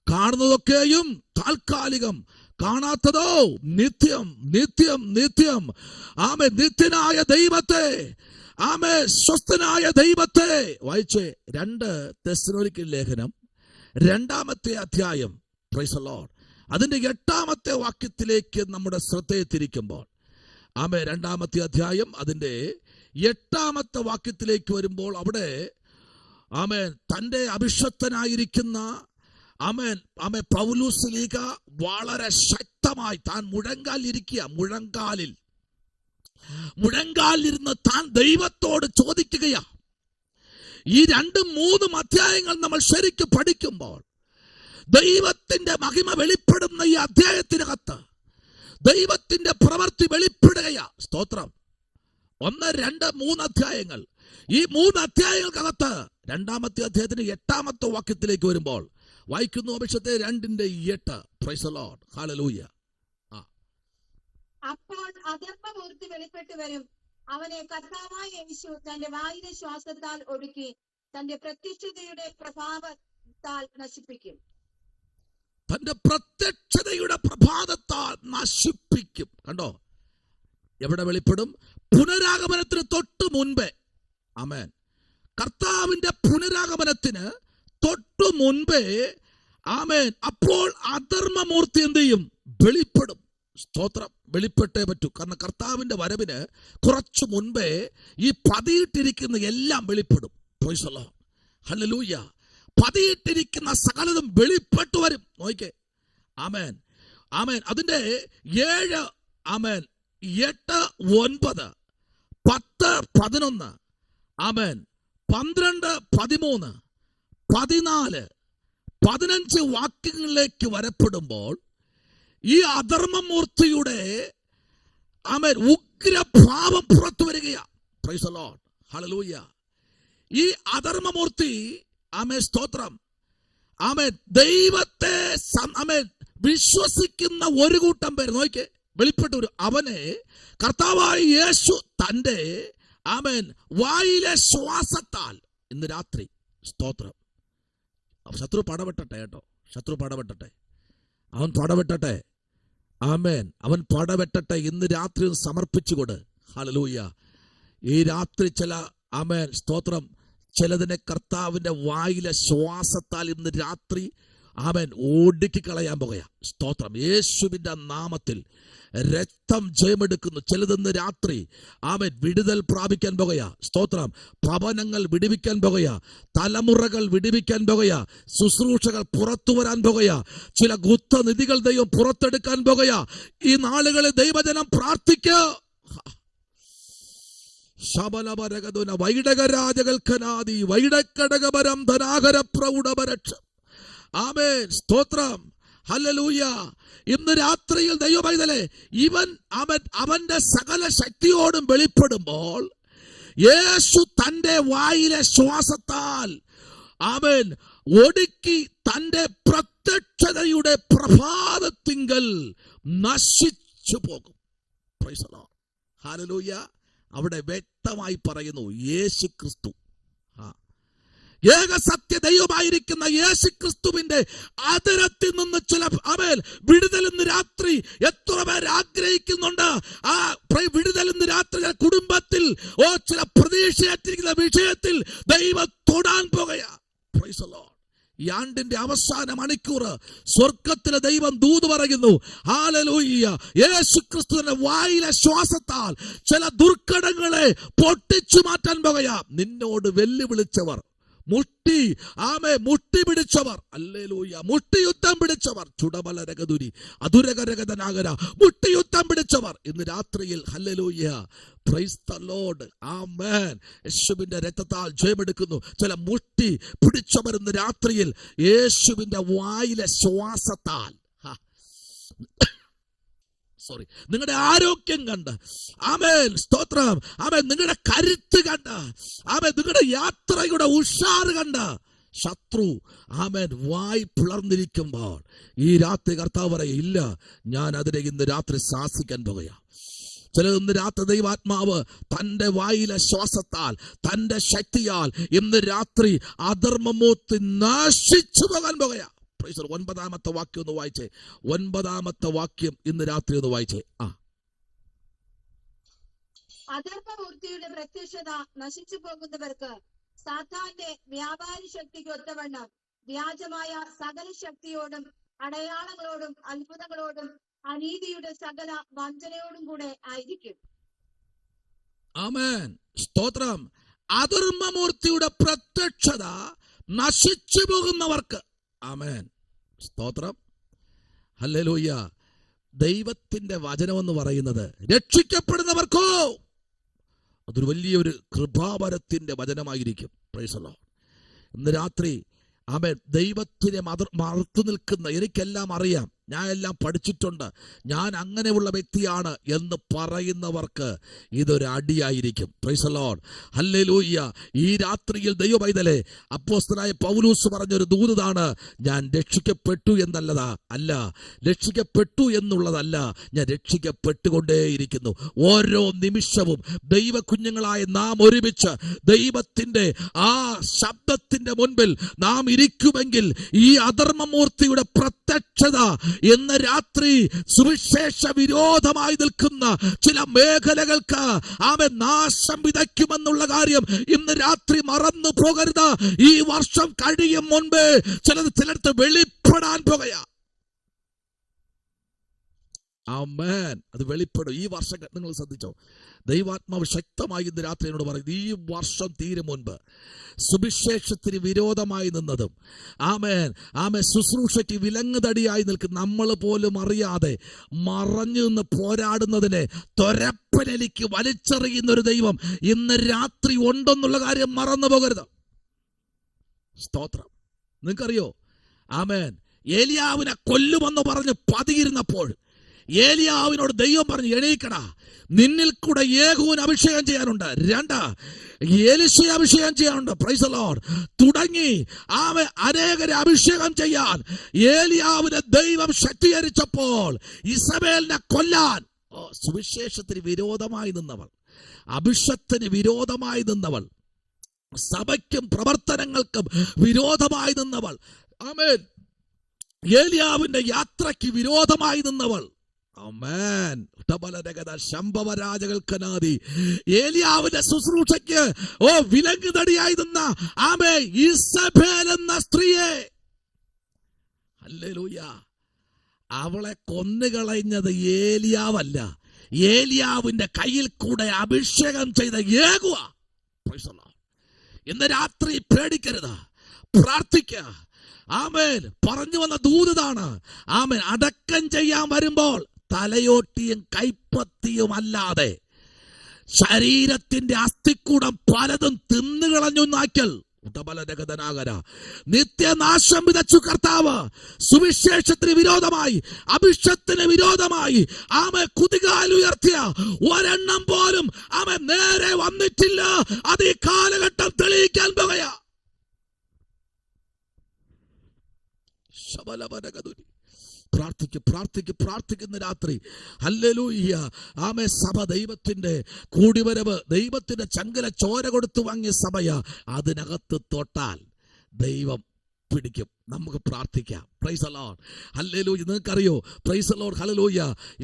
കാണുന്നതൊക്കെയും താൽക്കാലികം, കാണാത്തതോ നിത്യം. നിത്യം നിത്യം. ആമേ. നിത്യനായ ദൈവത്തെ, ആമേ, സ്വസ്ഥനായ ദൈവത്തെ വായിച്ചേ. 2 തെസ്സലോനിക്കൻ ലേഖനം 2-ാമത്തെ അധ്യായം. Price the Lord. അതിന്റെ 8-ാമത്തെ വാക്യത്തിലേക്ക് നമ്മുടെ ശ്രദ്ധയെ തിരിക്കുമ്പോൾ, ആമേ, 2-ാമത്തെ അധ്യായം അതിന്റെ 8-ാമത്തെ വാക്യത്തിലേക്ക് വരുമ്പോൾ അവിടെ ആമേൻ തന്റെ അഭിഷക്തനായിരിക്കുന്ന ആമേൻ പൗലോസ് ലീഗ വളരെ ശക്തമായി താൻ മുഴങ്കാലിരിക്കുക. മുഴങ്കാലിരുന്ന് താൻ ദൈവത്തോട് ചോദിക്കുകയാ. ഈ 2-3 അധ്യായങ്ങൾ നമ്മൾ ശരിക്കും പഠിക്കുമ്പോൾ ദൈവത്തിന്റെ മഹിമ വെളിപ്പെടുന്ന ഈ അധ്യായത്തിനകത്ത് ദൈവത്തിന്റെ പ്രവൃത്തി വെളിപ്പെടുകയാ. സ്തോത്രം. 1, 2, 3 അധ്യായങ്ങൾ. ഈ 3 അധ്യായങ്ങൾക്കകത്ത് 2-ാമത്തെ അധ്യായത്തിന് 8-ാമത്തെ വാക്യത്തിലേക്ക് വരുമ്പോൾ വായിക്കുന്നു. അഭിഷത്തെ 2:8. Price the Lord. ഹല്ലേലൂയ. അപ്പോൾ അധർമ്മമൂർത്തി വെളിപ്പെട്ടു വരും. അവനെ കർത്താവായ യേശു തന്റെ വായുടെ ശ്വാസത്താൽ ഒടുക്കി തന്റെ പ്രത്യക്ഷതയുടെ പ്രഭാവത്താൽ നശിപ്പിക്കും. തന്റെ പ്രത്യക്ഷതയുടെ പ്രഭാതത്താൽ നശിപ്പിക്കും. കണ്ടോ? എവിടെ വെളിപ്പെടും? പുനരാഗമനത്തിന് തൊട്ട് മുൻപേ. ആമേൻ. കർത്താവിന്റെ പുനരാഗമനത്തിന് തൊട്ടു മുൻപേ, ആമേൻ, അപ്പോൾ അധർമ്മമൂർത്തി എന്ത് ചെയ്യും? വെളിപ്പെടും. സ്തോത്രം. വെളിപ്പെട്ടേ പറ്റൂ. കാരണം കർത്താവിന്റെ വരവിന് കുറച്ചു മുൻപേ ഈ പതിയിട്ടിരിക്കുന്ന എല്ലാം വെളിപ്പെടും. Praise the Lord. ഹല്ലേലൂയ. പതിയിട്ടിരിക്കുന്ന സകലതും വെളിപ്പെട്ടു വരും. നോക്കിക്കേ. ആമേൻ. ആമേൻ. അതിന്റെ 7, ആമേൻ, 8, 9, 10, 11, ആമേൻ, 12, 13, 14, 15 വാക്യങ്ങളിലേക്ക് വരപ്പെടുമ്പോൾ ഈ അധർമ്മമൂർത്തിയുടെ ആമേൻ ഉഗ്രഭാവം പുറത്തു വരികയാ. Praise the Lord. ഹല്ലേലൂയ. ഈ അധർമ്മമൂർത്തി, ആമേൻ, സ്തോത്രം, ആമേൻ, ദൈവത്തെ ആമേൻ വിശ്വസിക്കുന്ന ഒരു കൂട്ടം പേര് നോക്കിക്കേ വെളിപ്പെട്ടു വരും. അവനെ കർത്താവായ യേശു തന്റെ ആമേൻ വായിലെ ശ്വാസത്താൽ ഇന്ന് രാത്രി, സ്തോത്രം, ശത്രു പടവെട്ടട്ടെ കേട്ടോ. ശത്രു പടവെട്ടട്ടെ. അവൻ പടവെട്ടട്ടെ. ആമേൻ. അവൻ പടവെട്ടട്ടെ. ഇന്ന് രാത്രി സമർപ്പിച്ചുകൊട്. ഹല്ലേലൂയ. ഈ രാത്രി ചില, ആമേൻ, സ്തോത്രം, ചിലതിനെ കർത്താവിന്റെ വായിലെ ശ്വാസത്താൽ ഇന്ന് രാത്രി ആമേൻ ഓടിക്കി കളയാൻ പോകുക. സ്തോത്രം. യേശുവിന്റെ നാമത്തിൽ രക്തം ജയമെടുക്കുന്നു. ചിലതെന്ന് രാത്രി ആമേൻ വിടുതൽ പ്രാപിക്കാൻ പോകുക. സ്തോത്രം. ഭവനങ്ങൾ വിടുവിക്കാൻ പോകുക. തലമുറകൾ വിടുവിക്കാൻ പോകുക. ശുശ്രൂഷകൾ പുറത്തു വരാൻ പോകുക. ചില ഗുപ്തനിധികൾ ദൈവം പുറത്തെടുക്കാൻ പോകുക. ഈ നാളുകളിൽ ദൈവജനം പ്രാർത്ഥിക്കുക. ശബലപരകതുന വൈഡകരാജകൽക്കനാദി വൈഡക്കടകപരം ധനാകര പ്രൗഢപരക്ഷം. ആമേൻ, സ്തോത്രം, ഹല്ലേലൂയ. ഇന്ന് രാത്രിയിൽ ദൈവമൈതലേ, അവന്റെ സകല ശക്തിയോടും വെളിപ്പെടുമ്പോൾ യേശു തന്റെ വായിലെ ശ്വാസത്താൽ അവൻ ഒടുക്കി തന്റെ പ്രത്യക്ഷതയുടെ പ്രഭാതത്തിങ്കൽ നശിച്ചു പോകും. Price the Lord, hallelujah. അവിടെ വ്യക്തമായി പറയുന്നു, യേശു ക്രിസ്തു, ഏക സത്യ ദൈവമായിരിക്കുന്ന യേശു ക്രിസ്തുവിന്റെ അതിരത്തിൽ നിന്ന് ചില വിടുതൽ ഇന്ന് രാത്രി എത്ര പേർ ആഗ്രഹിക്കുന്നുണ്ട്. ആ വിടുതൽ ഇന്ന് രാത്രി കുടുംബത്തിൽ ചില പ്രതീക്ഷയായിട്ടിരിക്കുന്ന വിഷയത്തിൽ ദൈവം തൊടാൻ പോകുകയാ. Price the Lord. ഈ ആണ്ടിന്റെ അവസാന മണിക്കൂർ സ്വർഗത്തിലെ ദൈവം ദൂത് പറയുന്നു, ഹല്ലേലൂയ. യേശു ക്രിസ്തുവിന്റെ വായിലെ ശ്വാസത്താൽ ചില ദുർഘടങ്ങളെ പൊട്ടിച്ചു മാറ്റാൻ പോകുകയാ. നിന്നോട് വെല്ലുവിളിച്ചവർ, മുട്ടി പിടിച്ചവർ, ഹല്ലേലൂയ, മുട്ടിയുദ്ധം പിടിച്ചവർ, ചുടബലരഗതുരി അധുരകരഗതനാകര, മുട്ടിയുദ്ധം പിടിച്ചവർ ഇന്ന് രാത്രിയിൽ, ഹല്ലേലൂയ, പ്രൈസ് ദി ലോർഡ്, ആമേൻ, യേശുവിന്റെ രക്തത്താൽ ജയമെടുക്കുന്നു. ചില മുട്ടി പിടിച്ചവർ ഇന്ന് രാത്രിയിൽ യേശുവിന്റെ വായിലെ ശ്വാസത്താൽ, നിങ്ങളുടെ ആരോഗ്യം കണ്ട്, ആമേൻ, സ്തോത്രം, ആമേൻ, നിങ്ങളുടെ കരുത്ത് കണ്ട്, ആമേൻ, നിങ്ങളുടെ യാത്രയുടെ ഉഷാറ് കണ്ട് ശത്രു, ആമേൻ, വായി പിളർന്നിരിക്കുമ്പോൾ ഈ രാത്രി കർത്താവ് പറയും, ഇല്ല, ഞാൻ അതിനെ ഇന്ന് രാത്രി ശാസിക്കാൻ പോകുകയാ. ചില ഇന്ന് രാത്രി ദൈവാത്മാവ് തന്റെ വായിലെ ശ്വാസത്താൽ, തന്റെ ശക്തിയാൽ ഇന്ന് രാത്രി അധർമ്മമൂർത്തി നശിച്ചു പോകാൻ പോകുകയാ. 9-ാമത്തെ വാക്യം ഒന്ന് വായിച്ചേ. 9-ാമത്തെ വാക്യം ഇന്ന് രാത്രി ഒന്ന് വായിച്ചേ. അധർമ്മമൂർത്തിയുടെ പ്രത്യക്ഷത നശിച്ചു പോകുന്നവർക്ക് സാത്താന്റെ വ്യാപാരി ശക്തിക്ക് ഒത്തവണ്ണം വ്യാജമായ സകല ശക്തിയോടും അടയാളങ്ങളോടും അത്ഭുതങ്ങളോടും അനീതിയുടെ സകല വഞ്ചനയോടും കൂടെ ആയിരിക്കും. ആമേൻ, സ്തോത്രം. അധർമ്മമൂർത്തിയുടെ പ്രത്യക്ഷത നശിച്ചു പോകുന്നവർക്ക്, ആമേൻ, സ്തോത്രം, ഹല്ലേലൂയ. ദൈവത്തിന്റെ വചനമെന്ന് പറയുന്നത് രക്ഷിക്കപ്പെടുന്നവർക്കോ അതൊരു വലിയൊരു കൃപാവരത്തിന്റെ വചനമായിരിക്കും. Praise the Lord. ഇന്ന് രാത്രി, ആമേൻ, ദൈവത്തിനെ മറുത്തു നിൽക്കുന്ന, എനിക്കെല്ലാം അറിയാം, ഞാൻ എല്ലാം പഠിച്ചിട്ടുണ്ട്, ഞാൻ അങ്ങനെയുള്ള വ്യക്തിയാണ് എന്ന് പറയുന്നവർക്ക് ഇതൊരു അടിയായിരിക്കും. പ്രൈസ് ദി ലോർഡ്, ഹല്ലേലൂയ. ഈ രാത്രിയിൽ ദൈവപൈതലേ, അപ്പോസ്തലനായ പൗലോസ് പറഞ്ഞൊരു ദൂതാണ്, ഞാൻ രക്ഷിക്കപ്പെട്ടു അല്ല, രക്ഷിക്കപ്പെട്ടു എന്നുള്ളതല്ല, ഞാൻ രക്ഷിക്കപ്പെട്ടുകൊണ്ടേയിരിക്കുന്നു. ഓരോ നിമിഷവും ദൈവ കുഞ്ഞുങ്ങളായ നാം ഒരുമിച്ച് ദൈവത്തിന്റെ ആ ശബ്ദത്തിന്റെ മുൻപിൽ നാം ഇരിക്കുമെങ്കിൽ ഈ അധർമ്മമൂർത്തിയുടെ പ്രത്യക്ഷത ഇന്ന് രാത്രി സുവിശേഷ വിരോധമായി നിൽക്കുന്ന ചില മേഖലകൾക്ക് അവൻ നാശം വിതയ്ക്കുമെന്നുള്ള കാര്യം ഇന്ന് രാത്രി മറന്നു പോകരുത്. ഈ വർഷം കഴിയും മുൻപേ ചിലർക്ക് വെളിപ്പെടാൻ പോകുകയാ. ആമേൻ, അത് വെളിപ്പെടും ഈ വർഷം. നിങ്ങൾ ശ്രദ്ധിച്ചോ, ദൈവാത്മാവ് ശക്തമായി ഇന്ന് രാത്രി എന്നോട് പറയുന്നത്, ഈ വർഷം തീരും മുൻപ് സുവിശേഷത്തിന് വിരോധമായി നിന്നതും, ആമേൻ, ശുശ്രൂഷയ്ക്ക് വിലങ്ങുതടിയായി നിൽക്കുന്ന, നമ്മൾ പോലും അറിയാതെ മറഞ്ഞു നിന്ന് പോരാടുന്നതിനെ തൊരപ്പനലിക്ക് വലിച്ചെറിയുന്ന ഒരു ദൈവം ഇന്ന് രാത്രി ഉണ്ടെന്നുള്ള കാര്യം മറന്നു പോകരുത്. സ്തോത്രം. നിങ്ങൾക്കറിയോ, ആമേൻ, ഏലിയാവിനെ കൊല്ലുമെന്ന് പറഞ്ഞ് പതിയിരുന്നപ്പോൾ ഏലിയാവിനോട് ദൈവം പറഞ്ഞു, എണീക്കടാ, നിന്നിൽ കൂടെ യേഹൂവിന് അഭിഷേകം ചെയ്യാനുണ്ട്, 2 എലീശയെ അഭിഷേകം ചെയ്യാനുണ്ട്. Price the Lord. തുടങ്ങി അനേകരെ അഭിഷേകം ചെയ്യാൻ ഏലിയാവിനെ ദൈവം ശക്തീകരിച്ചപ്പോൾ ഇസബേലിനെ കൊല്ലാൻ സുവിശേഷത്തിന് വിരോധമായി നിന്നവൾ, അഭിഷേകത്തിന് വിരോധമായി നിന്നവൾ, സഭയ്ക്കും പ്രവർത്തനങ്ങൾക്കും വിരോധമായി നിന്നവൾ, ആമേൻ, ഏലിയാവിന്റെ യാത്രയ്ക്ക് വിരോധമായി നിന്നവൾ, ആമേൻ, ശംഭവരാജകൽക്കനാദി, ഏലിയാവിന്റെ ശുശ്രൂഷയ്ക്ക് വിലങ്ങുതടിയായി നിന്ന ആമേൻ ഇസബേൽ എന്ന സ്ത്രീയെ, ഹല്ലേലൂയ, അവളെ കൊന്നുകളഞ്ഞത് ഏലിയാവല്ല, ഏലിയാവിന്റെ കയ്യിൽ കൂടെ അഭിഷേകം ചെയ്ത യേഹൂവാ. ഇന്ന് രാത്രി പേടിക്കരുത്, പ്രാർത്ഥിക്കുക. ആമേൻ, പറഞ്ഞു വന്ന ദൂതാണ്. ആമേൻ, അടക്കം ചെയ്യാൻ വരുമ്പോൾ തലയോട്ടിയും കൈപ്പത്തിയും അല്ലാതെ ശരീരത്തിന്റെ അസ്ഥിക്കൂടം പലതും തിന്നുകളഞ്ഞു നാക്കൽ ഉടബലനഗതനാകര. നിത്യനാശം വിതച്ചു കർത്താവ് സുവിശേഷത്തിന് വിരോധമായി, അഭിഷത്തിന് വിരോധമായി ആമെ കുതികാൽ ഉയർത്തിയ ഒരെണ്ണം പോലും അവൻ നേരെ വന്നിട്ടില്ല. അത് ഈ കാലഘട്ടം തെളിയിക്കാൻ പോകയാ. ശബലബലഗതുരി. പ്രാർത്ഥിക്കുന്ന രാത്രി. ഹല്ലേലൂയ. ആമേ. സഭ ദൈവത്തിന്റെ കൂടിവരവ്, ദൈവത്തിന്റെ ചങ്കല ചോര കൊടുത്തു വാങ്ങിയ സഭയാ. അതിനകത്ത് തൊട്ടാൽ ദൈവം പിടിക്കും. നമുക്ക് പ്രാർത്ഥിക്കാം. Price the Lord. ഹല്ലേലൂയ. നിങ്ങൾക്കറിയോ, പ്രൈസ് ദി ലോർഡ്, ഹല്ലേലൂയ,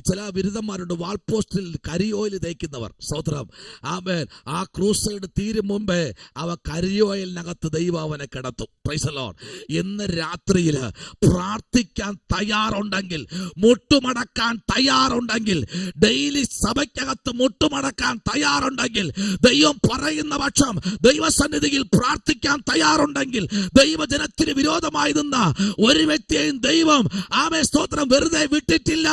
ചില ബിരുദന്മാരുണ്ട് വാൾപോസ്റ്റിൽ കരിയോയിൽ തേക്കുന്നവർ. സ്തോത്രം. ആമേൻ. ആ ക്രൂസൈഡ് തീരും മുമ്പേ അവ കരിയോയിലിനകത്ത് ദൈവം അവനെ കിടത്തും. Price the Lord. ഇന്ന് രാത്രിയിൽ പ്രാർത്ഥിക്കാൻ തയ്യാറുണ്ടെങ്കിൽ, മുട്ടുമടക്കാൻ തയ്യാറുണ്ടെങ്കിൽ, ഡെയിലി സഭയ്ക്കകത്ത് മുട്ടുമടക്കാൻ തയ്യാറുണ്ടെങ്കിൽ, ദൈവം പറയുന്ന പക്ഷം ദൈവസന്നിധിയിൽ പ്രാർത്ഥിക്കാൻ തയ്യാറുണ്ടെങ്കിൽ, ദൈവജനത്തിന് വിരോധമായി നിന്ന ഒരു വ്യക്തിയെയും ദൈവം ആമേ സ്തോത്രം വെറുതെ വിട്ടിട്ടില്ല.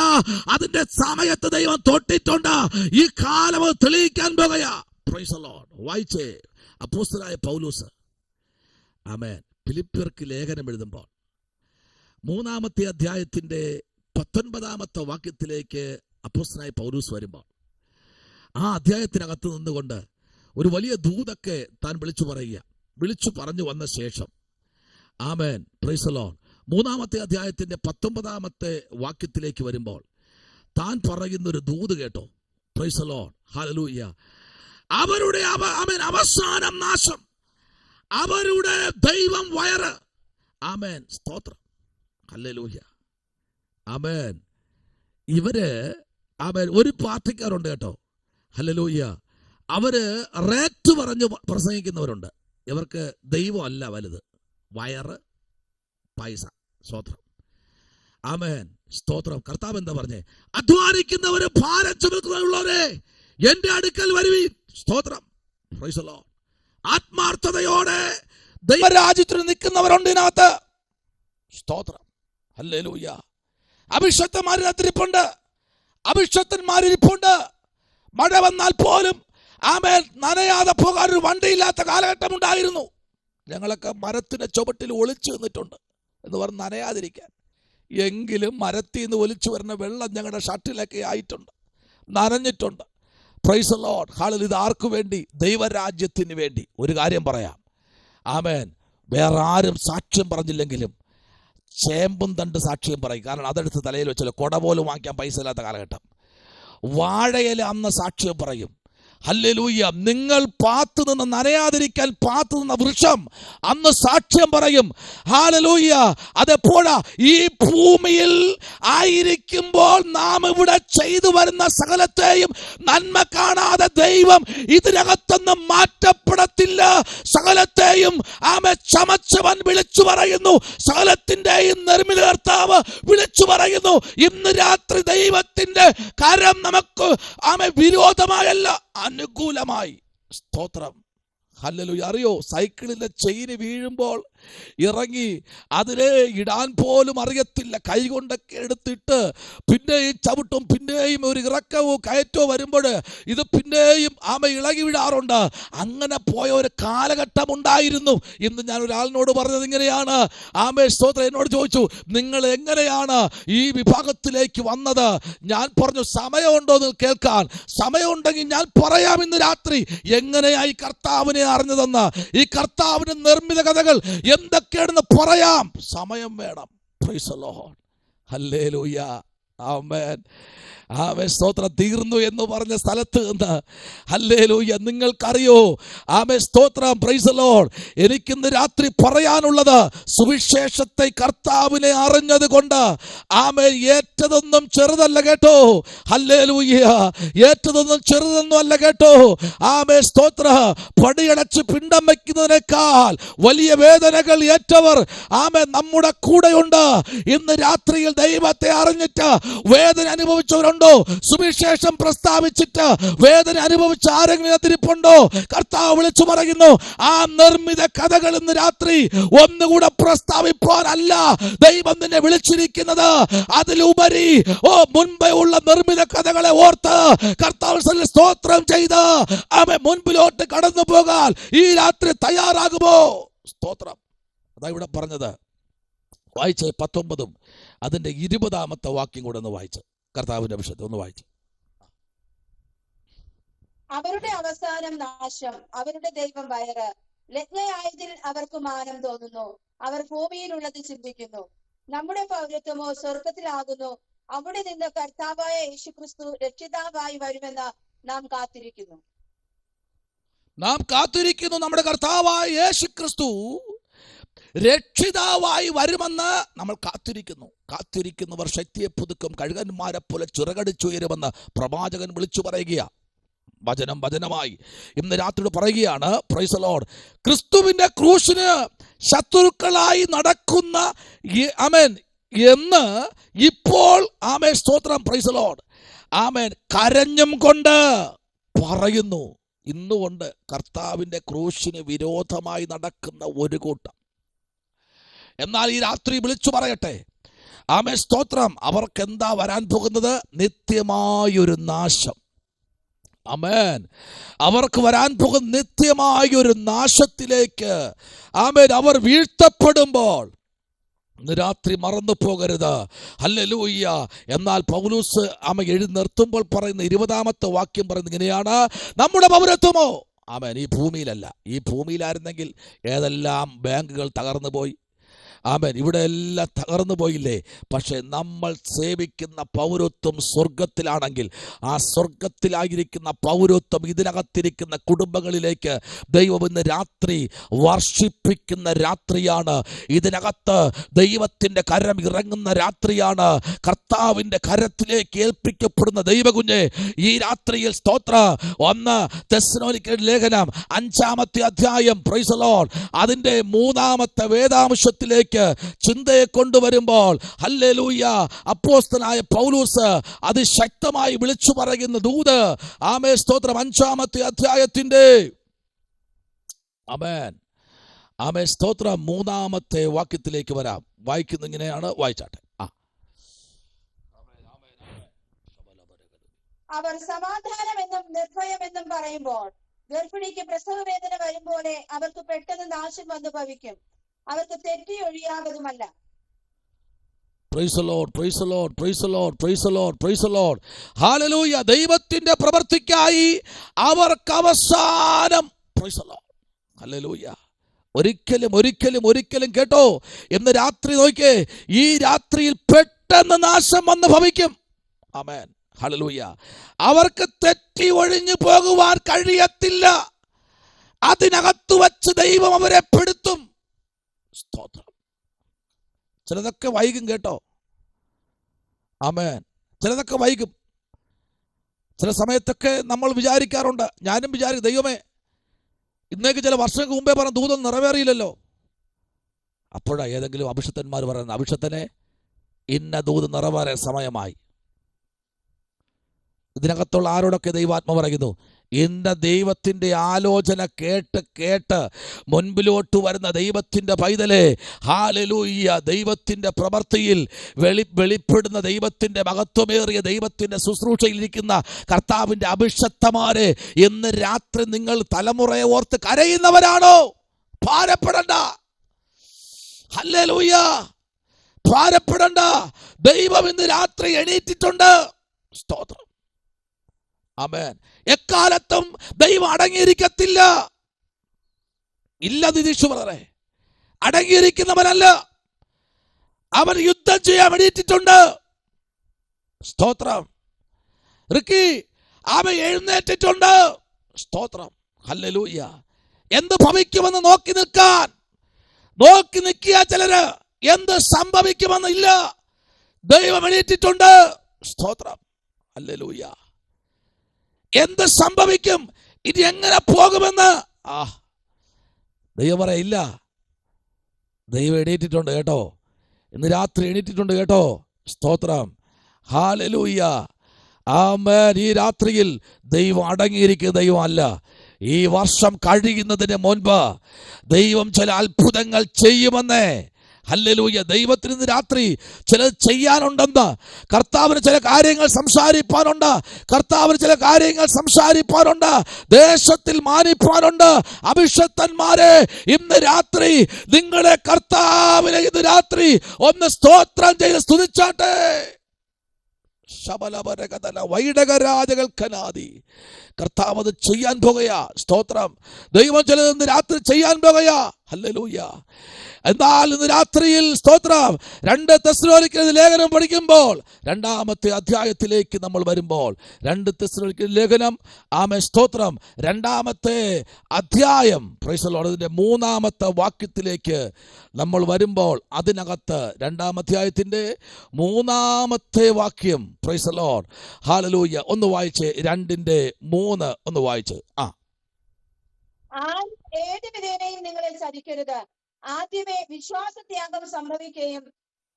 അതിന്റെ സമയത്ത് ദൈവം തൊട്ടിട്ടുണ്ട്. ഈ കാലം തെളിയിക്കാൻ പോകുകയാ. Price the Lord. വായിച്ചേ, അപ്പോസ്തലനായ പൗലോസ് ആമേൻ ഫിലിപ്പിയർക്ക് ലേഖനം എഴുതുമ്പോൾ 3-ാമത്തെ അധ്യായത്തിന്റെ 19-ാമത്തെ വാക്യത്തിലേക്ക് അപ്പോസ്തലനായ പൗലോസ് വരുമ്പോൾ ആ അധ്യായത്തിനകത്ത് നിന്നുകൊണ്ട് ഒരു വലിയ ദൂതൊക്കെ താൻ വിളിച്ചു പറഞ്ഞു വന്ന ശേഷം ആമേൻ പ്രൈസ് ദി ലോർഡ് 3-ാമത്തെ അധ്യായത്തിന്റെ 19-ാമത്തെ വാക്യത്തിലേക്ക് വരുമ്പോൾ താൻ പറയുന്നൊരു ദൂത് കേട്ടോ. Price the Lord. ഹല്ലേലൂയ. അവരുടെ അവസാനം നാശം, അവരുടെ ദൈവം വയറ്. ആമേൻ. സ്തോത്രം. ഹല്ലേലൂയ. ആമേൻ. ഇവര് ആമേൻ ഒരു പാർട്ടിക്കാരുണ്ട് കേട്ടോ. ഹല്ലേലൂയ. അവര് റേറ്റ് പറഞ്ഞു പ്രസംഗിക്കുന്നവരുണ്ട്. ഇവർക്ക് ദൈവം അല്ല വലുത്, വയറ്, പൈസ. സ്തോത്രം. ആമേൻ. സ്തോത്രം. കർത്താവ് എന്താ പറഞ്ഞേ? അധ്വാനിക്കുന്നവര്, ഭാരം ചുമക്കുന്നവരുള്ളവരെ എന്റെ അടുക്കൽ വരുവീൻ. സ്തോത്രം. Praise the Lord. ആത്മാർത്ഥതയോടെ ദൈവരാജ്യത്തിന് നിൽക്കുന്നവരുണ്ട് ഇതിനകത്ത്. സ്തോത്രം. ഹല്ലേലൂയ. അഭിഷക്തന്മാരിരിപ്പുണ്ട്, അഭിഷക്തന്മാരിരിപ്പുണ്ട്. മഴ വന്നാൽ പോലും ആമേൻ നനയാതെ പോകാൻ ഒരു വണ്ടിയില്ലാത്ത കാലഘട്ടം ഉണ്ടായിരുന്നു. ഞങ്ങളൊക്കെ മരത്തിന്റെ ചുവട്ടിൽ ഒളിച്ചു നിന്നിട്ടുണ്ട് എന്ന് പറഞ്ഞ് നനയാതിരിക്കാൻ. എങ്കിലും മരത്തിൽ നിന്ന് ഒലിച്ചു വരുന്ന വെള്ളം ഞങ്ങളുടെ ഷട്ടിലൊക്കെ ആയിട്ടുണ്ട്, നനഞ്ഞിട്ടുണ്ട്. Praise the Lord. ഹല്ലേലൂയ. ഇത് ആർക്കു വേണ്ടി? ദൈവരാജ്യത്തിന് വേണ്ടി. ഒരു കാര്യം പറയാം. ആമേൻ. വേറെ ആരും സാക്ഷ്യം പറഞ്ഞില്ലെങ്കിലും ചേമ്പും തണ്ട് സാക്ഷ്യം പറയും. കാരണം അതെടുത്ത് തലയിൽ വെച്ചല്ലോ. കുട പോലും വാങ്ങിക്കാൻ പൈസ ഇല്ലാത്ത കാലഘട്ടം. വാഴയില അന്ന് സാക്ഷ്യം പറയും. ഹല്ലേലൂയ. നിങ്ങൾ പാത്തു നിന്ന് നനയാതിരിക്കാൻ പാത്തു നിന്ന വൃക്ഷം അന്ന് സാക്ഷ്യം പറയും. ഹല്ലേലൂയ. അതെപ്പോഴാ? ഈ ഭൂമിയിൽ ആയിരിക്കുമ്പോൾ നാം ഇവിടെ ചെയ്തു വരുന്ന സകലത്തെയും നന്മ കാണാതെ ദൈവം ഇതിനകത്തൊന്നും മാറ്റപ്പെടത്തില്ല. സകലത്തെയും ആമേ ചമച്ചവൻ വിളിച്ചു പറയുന്നു. സകലത്തിന്റെയും നിർമ്മിത കർത്താവ് വിളിച്ചു പറയുന്നു. ഇന്ന് രാത്രി ദൈവത്തിന്റെ കരം നമുക്ക് ആമേ വിരോധമായല്ല, അനുകൂലമായി. സ്തോത്രം. ഹല്ലേലൂയ. അറിയോ, സൈക്കിളിന്റെ ചെയിന് വീഴുമ്പോൾ ഇറങ്ങി അതിലെ ഇടാൻ പോലും അറിയത്തില്ല, കൈകൊണ്ടൊക്കെ എടുത്തിട്ട് പിന്നെയും ചവിട്ടും, പിന്നെയും ഒരു ഇറക്കവും കയറ്റവും വരുമ്പോൾ ഇത് പിന്നെയും ആമ ഇളകി വിടാറുണ്ട്. അങ്ങനെ പോയ ഒരു കാലഘട്ടം ഉണ്ടായിരുന്നു. ഇന്ന് ഞാൻ ഒരാളിനോട് പറഞ്ഞത് ഇങ്ങനെയാണ്. ആമേ സ്തോത്രം. എന്നോട് ചോദിച്ചു, നിങ്ങൾ എങ്ങനെയാണ് ഈ വിഭാഗത്തിലേക്ക് വന്നത്? ഞാൻ പറഞ്ഞു, സമയമുണ്ടോ എന്ന് കേൾക്കാൻ? സമയമുണ്ടെങ്കിൽ ഞാൻ പറയാം ഇന്ന് രാത്രി എങ്ങനെയായി കർത്താവിനെ അറിഞ്ഞതെന്ന്. ഈ കർത്താവിന്റെ നിർമ്മിത കഥകൾ എന്തൊക്കെയാണെന്ന് പറയാം. സമയം വേണം. Price the Lord. ഹല്ലേലൂയ. ആമേൻ. ആമേൻ. സ്തോത്രം. തീർന്നു എന്ന് പറഞ്ഞ സ്ഥലത്ത് നിന്ന് ഹല്ലേലൂയ. നിങ്ങൾക്കറിയോ ആമേൻ സ്തോത്രം. Praise the Lord. എനിക്കിന്ന് രാത്രി പറയാനുള്ളത്, സുവിശേഷത്തെ കർത്താവിനെ അറിഞ്ഞത് കൊണ്ട് ആമേൻ ഏറ്റതൊന്നും ചെറുതല്ല കേട്ടോ. ഹല്ലേലൂയ. ഏറ്റതൊന്നും ചെറുതൊന്നും അല്ല കേട്ടോ. ആമേൻ സ്തോത്ര. പടിയടച്ച് പിണ്ടം വയ്ക്കുന്നതിനേക്കാൾ വലിയ വേദനകൾ ഏറ്റവർ ആമേൻ നമ്മുടെ കൂടെയുണ്ട്. ഇന്ന് രാത്രിയിൽ ദൈവത്തെ അറിഞ്ഞിട്ട് വേദന അനുഭവിച്ചവരുണ്ടോ? സുവിശേഷം പ്രസ്താവിച്ചിട്ട് വേദന അനുഭവിച്ച ആരെങ്കിലും അതിരിപ്പുണ്ടോ? കർത്താവ് വിളിച്ചു പറയുന്നു, ആ നിർമ്മിത കഥകൾ ഇന്ന് രാത്രി ഒന്നുകൂടെ പ്രസ്താവിപ്പാനല്ല ദൈവം നിന്നെ വിളിച്ചിരിക്കുന്നത്. അതിലുപരി മുൻപേ ഉള്ള നിർമ്മിത കഥകളെ ഓർത്ത് കർത്താവ് സ്തോത്രം ചെയ്ത് അവൻ മുൻപിലോട്ട് കടന്നു പോകാൻ ഈ രാത്രി തയ്യാറാകുമോ? സ്തോത്രം. അതാ ഇവിടെ പറഞ്ഞത്. വായിച്ചേ 19 അതിന്റെ 20 വാക്യം കൂടെ ഒന്ന് വായിച്ച്, കർത്താവിന്റെ അഭിഷേകത്തെ ഒന്ന് വായിച്ച്. അവരുടെ അവസാനം നാശം, അവരുടെ ദൈവം വയറ്. ലജ്ഞയായതിൽ അവർക്ക് മാനം തോന്നുന്നു. അവർ ഭൂമിയിലുള്ളത് ചിന്തിക്കുന്നു. നമ്മുടെ പൗരത്വമോ സ്വർഗത്തിലാകുന്നു. അവിടെ നിന്ന് കർത്താവായ യേശുക്രിസ്തു രക്ഷിതാവായി വരുമെന്ന് നാം കാത്തിരിക്കുന്നു. നമ്മുടെ കർത്താവായ യേശുക്രിസ്തു രക്ഷിതാവായി വരുമെന്ന് നമ്മൾ കാത്തിരിക്കുന്നവർ ശക്തിയെ പുതുക്കും, കഴുകന്മാരെ പോലെ ചിറകടിച്ചുയരുമെന്ന് പ്രവാചകൻ വിളിച്ചു പറയുക. വചനമായി ഇന്ന് രാത്രി പറയുകയാണ്, പ്രൈസ് ദി ലോർഡ്, ക്രിസ്തുവിന്റെ ക്രൂശിന് ശത്രുക്കളായി നടക്കുന്ന ആമേൻ എന്ന് ഇപ്പോൾ ആമേൻ സ്തോത്രം, പ്രൈസ് ദി ലോർഡ്, ആമേൻ കരഞ്ഞും കൊണ്ട് പറയുന്നു. ഇന്നുകൊണ്ട് കർത്താവിന്റെ ക്രൂശിന് വിരോധമായി നടക്കുന്ന ഒരു കൂട്ടം, എന്നാൽ ഈ രാത്രി വിളിച്ചു പറയട്ടെ, ആമേൻ സ്തോത്രം, അവർക്ക് എന്താ വരാൻ പോകുന്നത്? നിത്യമായൊരു നാശം. ആമേൻ. അവർക്ക് വരാൻ പോകുന്ന നിത്യമായൊരു നാശത്തിലേക്ക് ആമേൻ അവർ വീഴ്ത്തപ്പെടുമ്പോൾ ഇന്ന് രാത്രി മറന്നു പോകരുത്. ഹല്ലേലൂയ. എന്നാൽ പൗലോസ് എഴുന്നേർത്തുമ്പോൾ പറയുന്ന 20 വാക്യം പറയുന്നത് ഇങ്ങനെയാണ്, നമ്മുടെ പൗരത്വമോ ആമേൻ ഈ ഭൂമിയിലല്ല. ഈ ഭൂമിയിലായിരുന്നെങ്കിൽ ഏതെല്ലാം ബാങ്കുകൾ തകർന്നു പോയി, ആമേൻ, ഇവിടെ എല്ലാം തകർന്നു പോയില്ലേ? പക്ഷെ നമ്മൾ സേവിക്കുന്ന പൗരത്വം സ്വർഗത്തിലാണെങ്കിൽ ആ സ്വർഗത്തിലായിരിക്കുന്ന പൗരത്വം ഇതിനകത്തിരിക്കുന്ന കുടുംബങ്ങളിലേക്ക് ദൈവം ഇന്ന് രാത്രി വർഷിപ്പിക്കുന്ന രാത്രിയാണ്. ഇതിനകത്ത് ദൈവത്തിൻ്റെ കരം ഇറങ്ങുന്ന രാത്രിയാണ്. കർത്താവിൻ്റെ കരത്തിലേക്ക് ഏൽപ്പിക്കപ്പെടുന്ന ദൈവകുഞ്ഞെ, ഈ രാത്രിയിൽ സ്തോത്ര 1 തെസ്സലോനിക്കർ ലേഖനം 5-ാമത്തെ അധ്യായം, പ്രൈസ് ദി ലോർഡ്, അതിൻ്റെ 3-ാമത്തെ വേദാംശത്തിലേക്ക് ചിന്തയെ കൊണ്ടുവരുമ്പോൾ ഹല്ലേലൂയ, അപ്പോസ്തലനായ പൗലോസ് അതിശക്തമായി വിളിച്ചു പറയുന്ന ദൂത്, ആമേൻ സ്തോത്രം, 5-ാമത്തെ അധ്യായത്തിന്റെ ആമേൻ ആമേൻ സ്തോത്രം 3-ാമത്തെ വാക്യത്തിലേക്ക് വരാം. വായിക്കുന്ന ഇങ്ങനെയാണ്, വായിച്ചാട്ടെ. അവർ സമാധാനമെന്നും നിർഭയമെന്നും പറയുമ്പോൾ ഗർഭിണിക്ക് പ്രസവവേദന വരുമ്പോലെ അവർക്ക് പെട്ടെന്ന് നാശം വന്നു ഭവിക്കും. അവർക്ക് തെറ്റി ഒഴിയാകതുമല്ല. Praise the Lord, praise the Lord, praise the Lord, praise the Lord, praise the Lord. ഹല്ലേലൂയ. ദൈവത്തിന്റെ പ്രവൃത്തിക്കായി അവർക്ക് അവസാനം, പ്രൈസ് ദി ലോർഡ്, ഹല്ലേലൂയ. ഒരിക്കലും കേട്ടോ, ഇന്ന് രാത്രി നോക്കിയേ, ഈ രാത്രിയിൽ പെട്ടെന്ന് നാശം വന്ന് ഭവിക്കും. ആമേൻ, ഹല്ലേലൂയ. അവർക്ക് തെറ്റി ഒഴിഞ്ഞു പോകുവാൻ കഴിയത്തില്ല. അതിനകത്ത് വച്ച് ദൈവം അവരെ പെടുത്തും. സ്തോത്രം. ചിലതൊക്കെ വൈകും കേട്ടോ, ആമേൻ, ചിലതൊക്കെ വൈകും. ചില സമയത്തൊക്കെ നമ്മൾ വിചാരിക്കാറുണ്ട്, ഞാനും വിചാരിക്കും, ദൈവമേ ഇന്നേക്ക് ചില വർഷങ്ങൾക്ക് മുമ്പേ പറഞ്ഞ ദൂതൊന്നും നിറവേറിയില്ലല്ലോ. അപ്പോഴാ ഏതെങ്കിലും അഭിഷക്തന്മാർ പറയുന്നത്, അഭിഷക്തനെ ഇന്ന ദൂത് നിറവേറാൻ സമയമായി. ഇതിനകത്തുള്ള ആരോടൊക്കെ ദൈവാത്മ പറയുന്നു, ഇന്ന ദൈവത്തിൻ്റെ ആലോചന കേട്ട് മുൻപിലോട്ട് വരുന്ന ദൈവത്തിൻ്റെ പൈതലെ, ഹല്ലേലൂയ, ദൈവത്തിൻ്റെ പ്രവൃത്തിയിൽ വെളിപ്പെടുന്ന ദൈവത്തിൻ്റെ മഹത്വമേറിയ ദൈവത്തിൻ്റെ ശുശ്രൂഷയിലിരിക്കുന്ന കർത്താവിൻ്റെ അഭിഷക്തന്മാരെ, ഇന്ന് രാത്രി നിങ്ങൾ തലമുറയെ ഓർത്ത് കരയുന്നവരാണോ? ഭാരപ്പെടണ്ട. ഹല്ലേലൂയ, ഭാരപ്പെടണ്ട. ദൈവം ഇന്ന് രാത്രി എണീറ്റിട്ടുണ്ട്. സ്തോത്രം. ആമേൻ. എക്കാലത്തും ദൈവം അടങ്ങിയിരിക്കത്തില്ല. ഇല്ല ദിനേശ് ബ്രദറെ, അടങ്ങിയിരിക്കുന്നവനല്ല. അവൻ യുദ്ധം ചെയ്യാൻ വേണ്ടിയിട്ടുണ്ട്. സ്തോത്രം. റിക്കി, അവൻ എഴുന്നേറ്റിട്ടുണ്ട്. സ്തോത്രം. ഹല്ലേലൂയ. എന്ത് ഭവിക്കുമെന്ന് നോക്കി നിൽക്കുക ചിലര്. എന്ത് സംഭവിക്കുമെന്ന് ഇല്ല. ദൈവം എണീറ്റിട്ടുണ്ട്. സ്തോത്രം. ഹല്ലേലൂയ. എന്ത് സംഭവിക്കും, ഇത് എങ്ങനെ പോകുമെന്ന് ദൈവം പറയില്ല. ദൈവം എണീറ്റിട്ടുണ്ട് കേട്ടോ, ഇന്ന് രാത്രി എണീറ്റിട്ടുണ്ട് കേട്ടോ. സ്തോത്രം. ഹല്ലേലൂയ. ആമേൻ. ഈ രാത്രിയിൽ ദൈവം അടങ്ങിയിരിക്കുന്ന ദൈവമല്ല. ഈ വർഷം കഴിയുന്നതിന് മുൻപ് ദൈവം ചില അത്ഭുതങ്ങൾ ചെയ്യുമെന്നേ. ഹല്ലേലൂയ. ദൈവത്തിന് ഇന്ന് രാത്രി ചിലത് ചെയ്യാനുണ്ടെന്ന്, കർത്താവിന് ചില കാര്യങ്ങൾ സംസാരിപ്പാനുണ്ട്, കർത്താവിന് ചില കാര്യങ്ങൾ സംസാരിപ്പാനുണ്ട്, ദേശത്തിൽ മാനിപ്പാനുണ്ട്. അഭിഷക്തന്മാരെ, ഇന്ന് രാത്രി നിങ്ങളെ കർത്താവിനെ ഇന്ന് രാത്രി ഒന്ന് സ്തോത്രം ചെയ്ത് സ്തുതിച്ചാട്ടെ. ശബലപരകതല വൈഡകരാജകൾക്കനാദി. കർത്താവ് അത് ചെയ്യാൻ പോകുകയാ. സ്തോത്രം. ദൈവം ചിലത് ഇന്ന് രാത്രി ചെയ്യാൻ പോകുകയാ. ഹല്ലേലൂയ. എന്നാൽ ഇന്ന് രാത്രിയിൽ സ്തോത്രം 2 തെസ്സലോനിക്കർ ലേഖനം പഠിക്കുമ്പോൾ 2-ാമത്തെ അധ്യായത്തിലേക്ക് നമ്മൾ വരുമ്പോൾ 2 തെസ്സലോനിക്കർ ലേഖനം സ്തോത്രം 2-ാമത്തെ അധ്യായം പ്രൈസ് ദി ലോർഡ് അതിന്റെ 3-ാമത്തെ വാക്യത്തിലേക്ക് നമ്മൾ വരുമ്പോൾ അതിനകത്ത് 2-ാം അധ്യായത്തിന്റെ 3-ാമത്തെ വാക്യം പ്രൈസ് ദി ലോർഡ് ഹല്ലേലൂയ. ഒന്ന് വായിച്ചേ. 2:3 ഒന്ന് വായിച്ചേ. ഏത് വിധേനയും നിങ്ങളെ ചതിക്കരുത്. ആദ്യമേ വിശ്വാസത്യാഗം സംഭവിക്കുകയും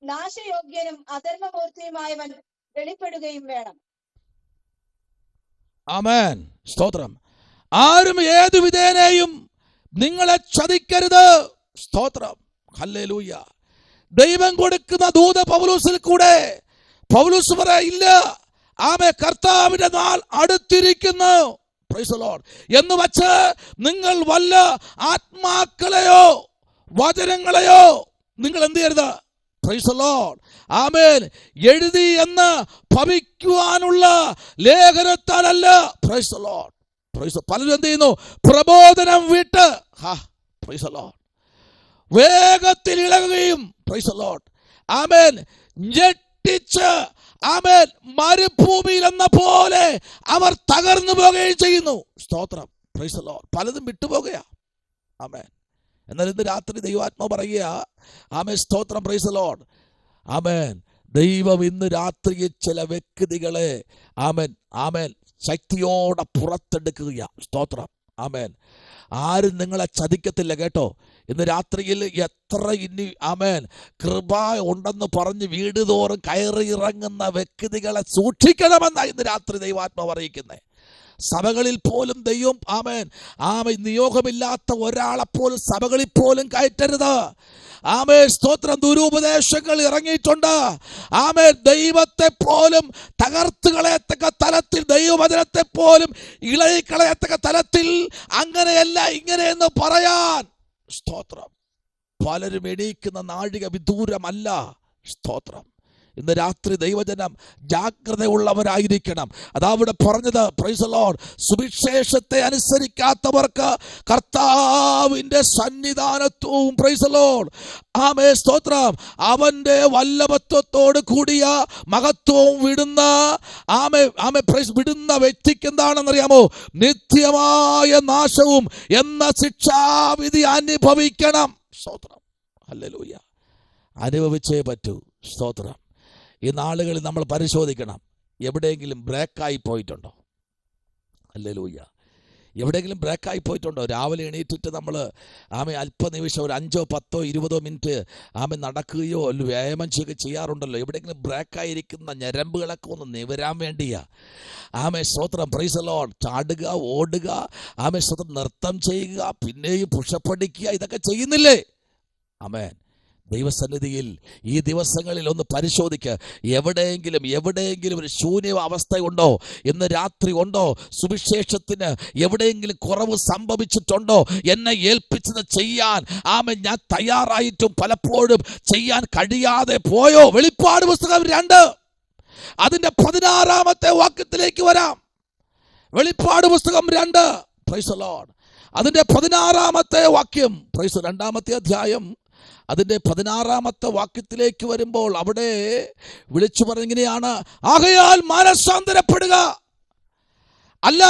നാശയോഗ്യനും അധർമ്മമൂർത്തിയുമായവൻ വെളിപ്പെടുകയും വേണം. ആമേൻ. സ്തോത്രം. ആരും ഏതു വിധേനയും നിങ്ങളെ ചതിക്കരുത്. സ്തോത്രം. ഹല്ലേലൂയ. ദൈവം കൊടുക്കുന്ന ദൂത പൗലോസിൽ കൂടെ പൗലോസ് പറയില്ല, ആമേ, കർത്താവിന്റെ നാൾ അടുത്തിരിക്കുന്നു പ്രൈസ് ദി ലോർഡ് എന്ന് വച്ച് നിങ്ങൾ വല്ല ആത്മാക്കളെയോ വചനങ്ങളെയോ നിങ്ങൾ എന്ത് ചെയ്യരുത്. Praise the Lord. ആമേൻ. എഴുതി എന്ന് ഭവിക്കുവാനുള്ള ലേഖനത്താലല്ല. Praise the Lord. പ്രൈസ്. പലരും എന്ത് ചെയ്യുന്നു? പ്രബോധനം വിട്ട് പ്രൈസ് ദി ലോർഡ് വേഗത്തിൽ ഇളകുകയും പ്രൈസ് ദി ലോർഡ് ആമേൻ ഞെട്ടിച്ച് ആമേൻ മരുഭൂമിയിൽ എന്ന പോലെ അവർ തകർന്നു പോകുകയും ചെയ്യുന്നു. സ്തോത്രം. Praise the Lord. പലതും വിട്ടുപോകുകയാ. ആമേൻ. എന്നാൽ ഇന്ന് രാത്രി ദൈവാത്മാവ് പറയുക, ആമേൻ, സ്തോത്രം, പ്രൈസ് ദി ലോർഡ്, ആമേൻ, ദൈവം ഇന്ന് രാത്രി ചില വ്യക്തികളെ ആമേൻ ആമേൻ ശക്തിയോടെ പുറത്തെടുക്കുകയാ. സ്തോത്രം. ആമേൻ. ആരും നിങ്ങളെ ചതിക്കത്തില്ല കേട്ടോ. ഇന്ന് രാത്രിയിൽ എത്ര ഇനി ആമേൻ കൃപ ഉണ്ടെന്ന് പറഞ്ഞ് വീട് തോറും കയറി ഇറങ്ങുന്ന വ്യക്തികളെ സൂക്ഷിക്കണമെന്നാണ് ഇന്ന് രാത്രി ദൈവാത്മാവ് അറിയിക്കുന്നത്. സഭകളിൽ പോലും ദൈവം ആമേൻ നിയോഗമില്ലാത്ത ഒരാളെപ്പോലും സഭകളിൽ പോലും കയറ്റരുത്. ആമേൻ. സ്തോത്രം. ദുരുപദേശങ്ങൾ ഇറങ്ങിയിട്ടുണ്ട്. ആമേൻ. ദൈവത്തെ പോലും തകർത്ത് കളയത്തക്ക തലത്തിൽ, ദൈവവചനത്തെ പോലും ഇളകിക്കളയത്തക്ക തലത്തിൽ അങ്ങനെയല്ല ഇങ്ങനെയെന്ന് പറയാൻ സ്തോത്രം പലരും എണീക്കുന്ന നാഴിക വിദൂരമല്ല. സ്തോത്രം. ഇന്ന് രാത്രി ദൈവജനം ജാഗ്രതയുള്ളവരായിരിക്കണം. അതവിടെ പറഞ്ഞത് പ്രൈസ് ദി ലോർഡ്, സുവിശേഷത്തെ അനുസരിക്കാത്തവർക്ക് കർത്താവിന്റെ സന്നിധാനത്വവും പ്രൈസ് ദി ലോർഡ് ആമേൻ സ്തോത്രം അവന്റെ വല്ലഭത്വത്തോട് കൂടിയ മഹത്വവും വിടുന്ന വ്യക്തിക്ക് എന്താണെന്നറിയാമോ? നിത്യമായ നാശവും എന്ന ശിക്ഷാവിധി അനുഭവിക്കണം. സ്തോത്രം. ഹല്ലേലൂയ. അനുഭവിച്ചേ പറ്റൂ. സ്തോത്രം. ഈ നാളുകളിൽ നമ്മൾ പരിശോധിക്കണം, എവിടെയെങ്കിലും ബ്രേക്കായി പോയിട്ടുണ്ടോ? ഹല്ലേലൂയ. എവിടെയെങ്കിലും ബ്രേക്കായി പോയിട്ടുണ്ടോ? രാവിലെ എണീറ്റിട്ട് നമ്മൾ അല്പനിമിഷം ഒരു 5, 10, 20 മിനിറ്റ് നടക്കുകയോ വ്യായാമം ചെയ്യുകയോ ചെയ്യാറുണ്ടല്ലോ. എവിടെയെങ്കിലും ബ്രേക്കായിരിക്കുന്ന ഞരമ്പുകളൊക്കെ ഒന്ന് നിവരാൻ വേണ്ടിയാ. സ്തോത്രം. Praise the Lord. ചാടുക, ഓടുക, സ്തോത്രം, നൃത്തം ചെയ്യുക, പിന്നെയും പുഷപ്പ് അടിക്കുക, ഇതൊക്കെ ചെയ്യുന്നില്ലേ? ആമേൻ. ദൈവസന്നിധിയിൽ ഈ ദിവസങ്ങളിൽ ഒന്ന് പരിശോധിക്കുക. എവിടെയെങ്കിലും ഒരു ശൂന്യ അവസ്ഥയുണ്ടോ? ഇന്ന് രാത്രി ഉണ്ടോ? സുവിശേഷത്തിന് എവിടെയെങ്കിലും കുറവ് സംഭവിച്ചിട്ടുണ്ടോ? എന്നെ ഏൽപ്പിച്ചത് ചെയ്യാൻ ഞാൻ തയ്യാറായിട്ടും പലപ്പോഴും ചെയ്യാൻ കഴിയാതെ പോയോ? വെളിപ്പാട് പുസ്തകം 2 അതിന്റെ 16-ാമത്തെ വാക്യത്തിലേക്ക് വരാം. വെളിപ്പാട് പുസ്തകം 2 പ്രൈസ് ദി ലോർഡ് അതിന്റെ 16-ാമത്തെ വാക്യം. പ്രൈസ്. 2-ാമത്തെ അധ്യായം അതിന്റെ 16-ാമത്തെ വാക്യത്തിലേക്ക് വരുമ്പോൾ അവിടെ വിളിച്ചു പറഞ്ഞിങ്ങനെയാണ്, ആകയാൽ മാനസാന്തരപ്പെടുക, അല്ല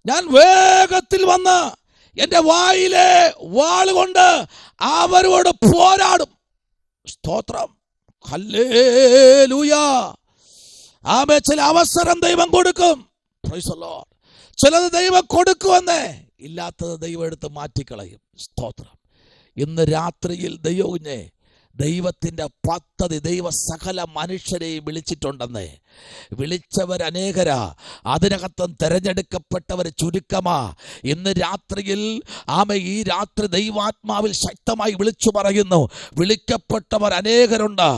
ഞാൻ വേഗത്തിൽ വന്ന് എന്റെ വായിലെ വാളുകൊണ്ട് അവരോട് പോരാടും. സ്തോത്രം. ഹല്ലേലൂയ. ആമേൻ. ചില അവസരം ദൈവം കൊടുക്കും. Price the Lord. ചിലത് ദൈവം കൊടുക്കുമെന്നേ, ഇല്ലാത്തത് ദൈവം എടുത്ത് മാറ്റിക്കളയും. സ്തോത്രം. ഇന്ന് രാത്രിയിൽ ദൈവത്തിൻ്റെ പദ്ധതി, ദൈവ സകല മനുഷ്യരെയും വിളിച്ചിട്ടുണ്ടെന്ന്. വിളിച്ചവരനേകരാ, അതിനകത്തും തിരഞ്ഞെടുക്കപ്പെട്ടവർ ചുരുക്കമാ. ഇന്ന് രാത്രിയിൽ ഈ രാത്രി ദൈവാത്മാവിൽ ശക്തമായി വിളിച്ചു പറയുന്നു, വിളിക്കപ്പെട്ടവർ അനേകരുണ്ട്.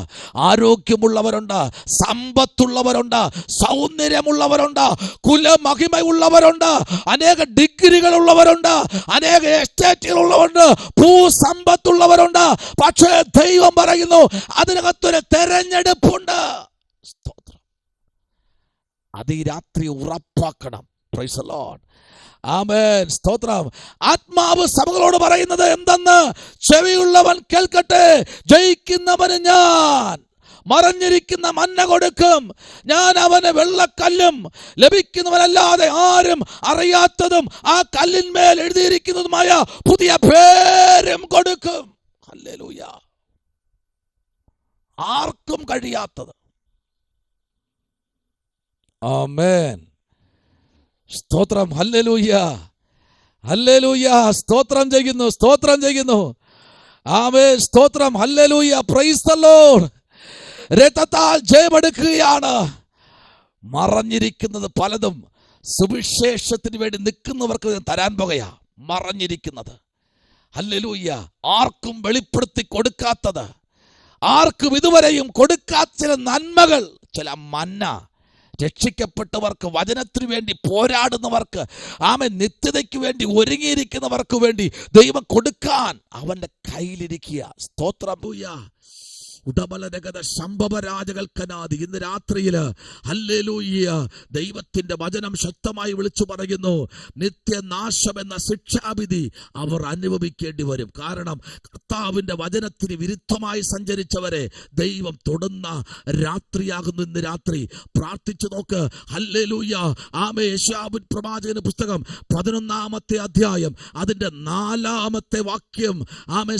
ആരോഗ്യമുള്ളവരുണ്ട്, സമ്പത്തുള്ളവരുണ്ട്, സൗന്ദര്യമുള്ളവരുണ്ട്, കുലമഹിമയുള്ളവരുണ്ട്, അനേക ഡിഗ്രികളുള്ളവരുണ്ട്, അനേക എസ്റ്റേറ്റുകളുള്ളവരുണ്ട്, ഭൂസമ്പത്തുള്ളവരുണ്ട്. പക്ഷേ ദൈവം പറയുന്നു അതിനകത്തൊരു തെരഞ്ഞെടുപ്പുണ്ട്. സ്തോത്രം. അത് ഈ രാത്രി ഉറപ്പാക്കണം. Praise the Lord. ആമേൻ. സ്തോത്രം. ആത്മാവ് സഭകളോട് പറയുന്നത് എന്തെന്ന്? ചെവിയുള്ളവൻ കേൾക്കട്ടെ. ജയിക്കുന്നവന് ഞാൻ മറഞ്ഞിരിക്കുന്ന മന്ന കൊടുക്കും. ഞാൻ അവന് വെള്ളക്കല്ലും ലഭിക്കുന്നവനല്ലാതെ ആരും അറിയാത്തതും ആ കല്ലിന്മേൽ എഴുതിയിരിക്കുന്നതുമായ പുതിയ പേരും കൊടുക്കും. ഹല്ലേലൂയ. ആർക്കും കഴിയാത്തത്. ആമേൻ. സ്തോത്രം. ഹല്ലേലൂയ, ഹല്ലേലൂയ. സ്തോത്രം ചെയ്യുന്നു, സ്തോത്രം ചെയ്യുന്നു. ആമേൻ. സ്തോത്രം. ഹല്ലേലൂയ. Praise the Lord. രക്തത്താൽ ജയമെടുക്കുകയാണ്. മറഞ്ഞിരിക്കുന്നത് പലതും സുവിശേഷത്തിന് വേണ്ടി നിൽക്കുന്നവർക്ക് തരാൻ പോകുകയാ. മറഞ്ഞിരിക്കുന്നത്, ഹല്ലേലൂയ, ആർക്കും വെളിപ്പെടുത്തി കൊടുക്കാത്തത്, ആർക്കും ഇതുവരെയും കൊടുക്കാത്ത ചില നന്മകൾ, ചില മന്ന, രക്ഷിക്കപ്പെട്ടവർക്ക്, വചനത്തിനു വേണ്ടി പോരാടുന്നവർക്ക്, നിത്യതയ്ക്ക് വേണ്ടി ഒരുങ്ങിയിരിക്കുന്നവർക്ക് വേണ്ടി ദൈവം കൊടുക്കാൻ അവന്റെ കയ്യിലിരിക്കുക. സ്തോത്രം. ഉടബലരഗത ശംഭവരാജകൽക്കനാദി. ഇന്ന് രാത്രിയില് ഹല്ലേലൂയ ദൈവത്തിന്റെ വചനം ശക്തമായി വിളിച്ചു പറയുന്നു, നിത്യനാശം എന്ന ശിക്ഷാവിധി അവർ അനുഭവിക്കേണ്ടി വരും. കാരണം കർത്താവിന്റെ വചനത്തിന് വിരുദ്ധമായി സഞ്ചരിച്ചവരെ ദൈവം തൊടുന്ന രാത്രിയാകുന്നു ഇന്ന് രാത്രി. പ്രാർത്ഥിച്ചു നോക്ക്. ഹല്ലേലൂയ. യെശയ്യാവിൻ പ്രവാചകന്റെ പുസ്തകം 11-ാമത്തെ അധ്യായം അതിന്റെ 4-ാമത്തെ വാക്യം.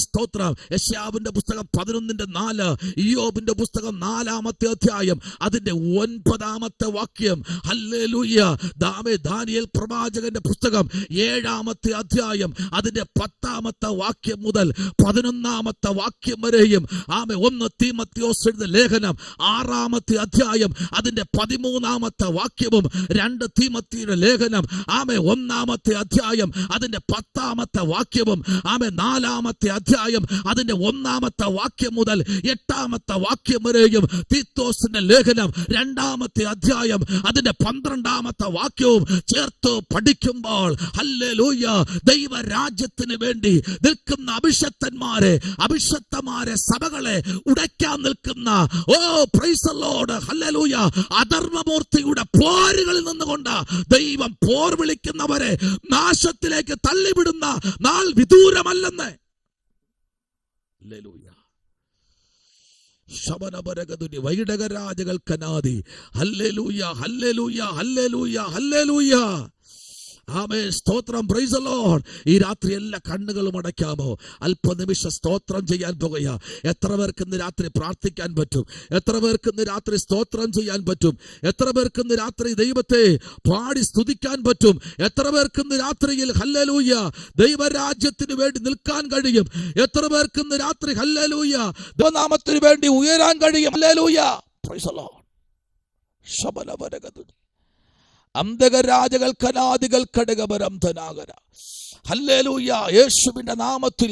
സ്തോത്രം. യെശയ്യാവിന്റെ പുസ്തകം 11:4, ഇയ്യോബിന്റെ പുസ്തകം 4-ാമത്തെ അധ്യായം അതിന്റെ 9-ാമത്തെ വാക്യം. ഹല്ലേലൂയ. ദാനിയേൽ പ്രവാചകന്റെ പുസ്തകം 7-ാമത്തെ അധ്യായം അതിന്റെ 10-ാമത്തെ വാക്യം മുതൽ 11-ാമത്തെ വാക്യം വരെയും. 1 തീമോഥെയോസ് എഴുതിയ ലേഖനം 6-ാമത്തെ അധ്യായം അതിന്റെ 13-ാമത്തെ വാക്യവും 2 തീമോഥെയുടെ ലേഖനം 1-ാമത്തെ അധ്യായം അതിന്റെ 10-ാമത്തെ വാക്യവും 4-ാമത്തെ അധ്യായം അതിന്റെ 1-ാമത്തെ വാക്യം മുതൽ 8-ാമത്തെ വാക്യം വരെയും. തീത്തോസിന്റെ ലേഖനം 2-ാമത്തെ അധ്യായം അതിന്റെ 12-ാമത്തെ വാക്യവും ചേർത്ത് പഠിക്കുമ്പോൾ ഹല്ലേലൂയ ദൈവരാജ്യത്തിന് വേണ്ടി നിൽക്കുന്ന അഭിഷക്തന്മാരെ സഭകളെ ഉടയ്ക്കാൻ നിൽക്കുന്ന പ്രൈസ് ദി ലോർഡ് ഹല്ലേലൂയ അധർമ്മമൂർത്തിയുടെ പോരുകളിൽ നിന്നുകൊണ്ട് ദൈവം പോർ വിളിക്കുന്നവരെ നാശത്തിലേക്ക് തള്ളിവിടുന്ന നാൾ വിദൂരമല്ലെന്ന്. ഹല്ലേലൂയ. ശബനബരഗതുനി വൈഡകരാജകൽക്കനാദി. ഹല്ലേലൂയ, ഹല്ലേലൂയ, ഹല്ലേലൂയ, ഹല്ലേലൂയ. സ്തോത്രം. Praise the Lord. ഈ രാത്രി എല്ലാ കണ്ണുകളും അടയ്ക്കാമോ? അല്പനിമിഷം സ്തോത്രം ചെയ്യാൻ പോകുക. എത്ര പേർക്ക് ഇന്ന് രാത്രി പ്രാർത്ഥിക്കാൻ പറ്റും? എത്ര പേർക്ക് ഇന്ന് രാത്രി സ്തോത്രം ചെയ്യാൻ പറ്റും? എത്ര പേർക്ക് ഇന്ന് രാത്രി ദൈവത്തെ പാടി സ്തുതിക്കാൻ പറ്റും? എത്ര പേർക്ക് ഇന്ന് രാത്രിയിൽ ഹല്ലേലൂയ ദൈവരാജ്യത്തിന് വേണ്ടി നിൽക്കാൻ കഴിയും? എത്ര പേർക്ക് ഇന്ന് രാത്രി ഹല്ലേലൂയ ദൈവനാമത്തിന് വേണ്ടി ഉയരാൻ കഴിയും? ഹല്ലേലൂയ. Praise the Lord. ശബനബരഗതുനി അന്തകരാജകൾ കനാദികൾ കടകപരം ധനാകര. ഹല്ലേലൂയ. യേശുവിന്റെ നാമത്തിൽ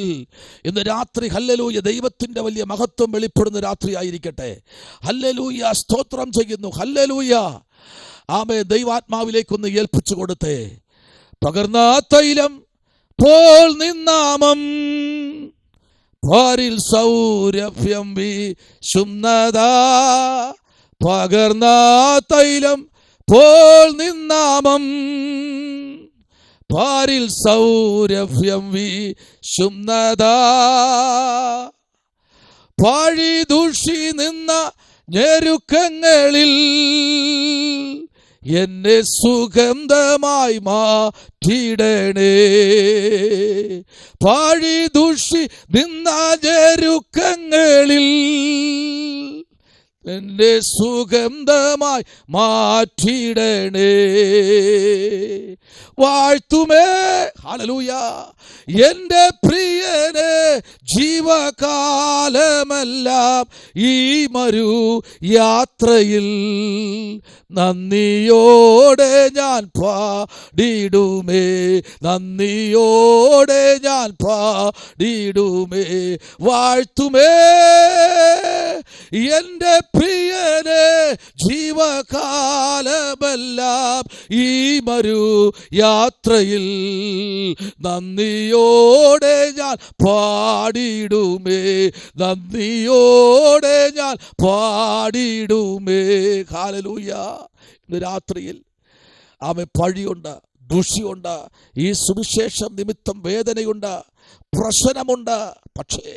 ഇന്ന് രാത്രി ഹല്ലേലൂയ ദൈവത്തിന്റെ വലിയ മഹത്വം വെളിപ്പെടുന്ന രാത്രി ആയിരിക്കട്ടെ. ഹല്ലേലൂയ. സ്തോത്രം ചെയ്യുന്നു. ഹല്ലേലൂയ. ദൈവാത്മാവിലേക്കൊന്ന് ഏൽപ്പിച്ചു കൊടുത്തേ. പകർന്ന തൈലം പോൽ നിന്നാമം പാരിൽ സൗരഭ്യം വീശുന്നതാ. പകർന്ന തൈലം പോൽ നിന്നാമം പാരിൽ സൗരഭ്യം വീശുന്നതാ. പാഴി ദൂഷി നിന്ന ഞെരുക്കങ്ങളിൽ എന്നെ സുഗന്ധമായി മാറ്റിടണേ. പാഴി ദൂഷി നിന്ന ഞെരുക്കങ്ങളിൽ എന്റെ സുഗന്ധമായി മാറ്റിടണേ. വാഴ്ത്തുമേ ഹല്ലേലൂയ എന്റെ പ്രിയനെ ജീവകാലമെല്ലാം ഈ മരു യാത്രയിൽ നന്ദിയോടെ ഞാൻ പാടിടുമേ, നന്ദിയോടെ ഞാൻ പാടിടുമേ. വാഴ്ത്തുമേ എന്റെ പ്രിയനെ ജീവകാലമെല്ലാം ഈ മരു യാത്രയിൽ നന്ദിയോടെ ഞാൻ പാടിടുമേ, നന്ദിയോടെ ഞാൻ പാടിടുമേ. ഹല്ലേലൂയ. ഇന്ന് രാത്രിയിൽ പഴിയുണ്ട്, ദുഷിയുണ്ട്, ഈ സുവിശേഷം നിമിത്തം വേദനയുണ്ട്, പ്രശ്നമുണ്ട്. പക്ഷേ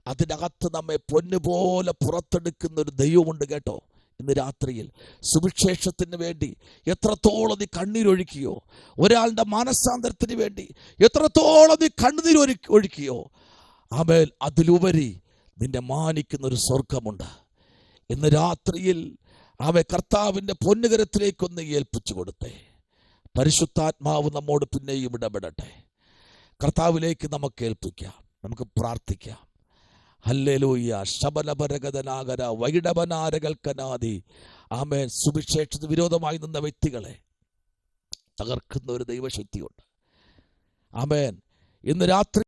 അതിനകത്ത് നമ്മെ പൊന്നുപോലെ പുറത്തെടുക്കുന്ന ഒരു ദൈവമുണ്ട് കേട്ടോ. ഇന്ന് രാത്രിയിൽ സുവിശേഷത്തിന് വേണ്ടി എത്രത്തോളം നീ കണ്ണീരൊഴുക്കിയോ, ഒരാളുടെ മാനസാന്തരത്തിന് വേണ്ടി എത്രത്തോളം നീ കണ്ണീരൊഴുക്കിയോ, ആമേൻ, അതിലുപരി നിന്നെ മാനിക്കുന്നൊരു സ്വർഗമുണ്ട്. ഇന്ന് രാത്രിയിൽ കർത്താവിൻ്റെ പൊന്നുകരത്തിലേക്കൊന്ന് ഏൽപ്പിച്ചു കൊടുത്തേ. പരിശുദ്ധാത്മാവ് നമ്മോട് പിന്നെയും ഇടപെടട്ടെ. കർത്താവിലേക്ക് നമുക്ക് ഏൽപ്പിക്കാം, നമുക്ക് പ്രാർത്ഥിക്കാം. ഹല്ലേലൂയ. ശബലപരഗതനാഗര വൈഡവനാരകൽക്കനാദി. ആമേൻ. സുവിശേഷത്തിന് വിരോധമായി നിന്ന വ്യക്തികളെ തകർക്കുന്ന ഒരു ദൈവശക്തിയുണ്ട്. ആമേൻ. ഇന്ന് രാത്രി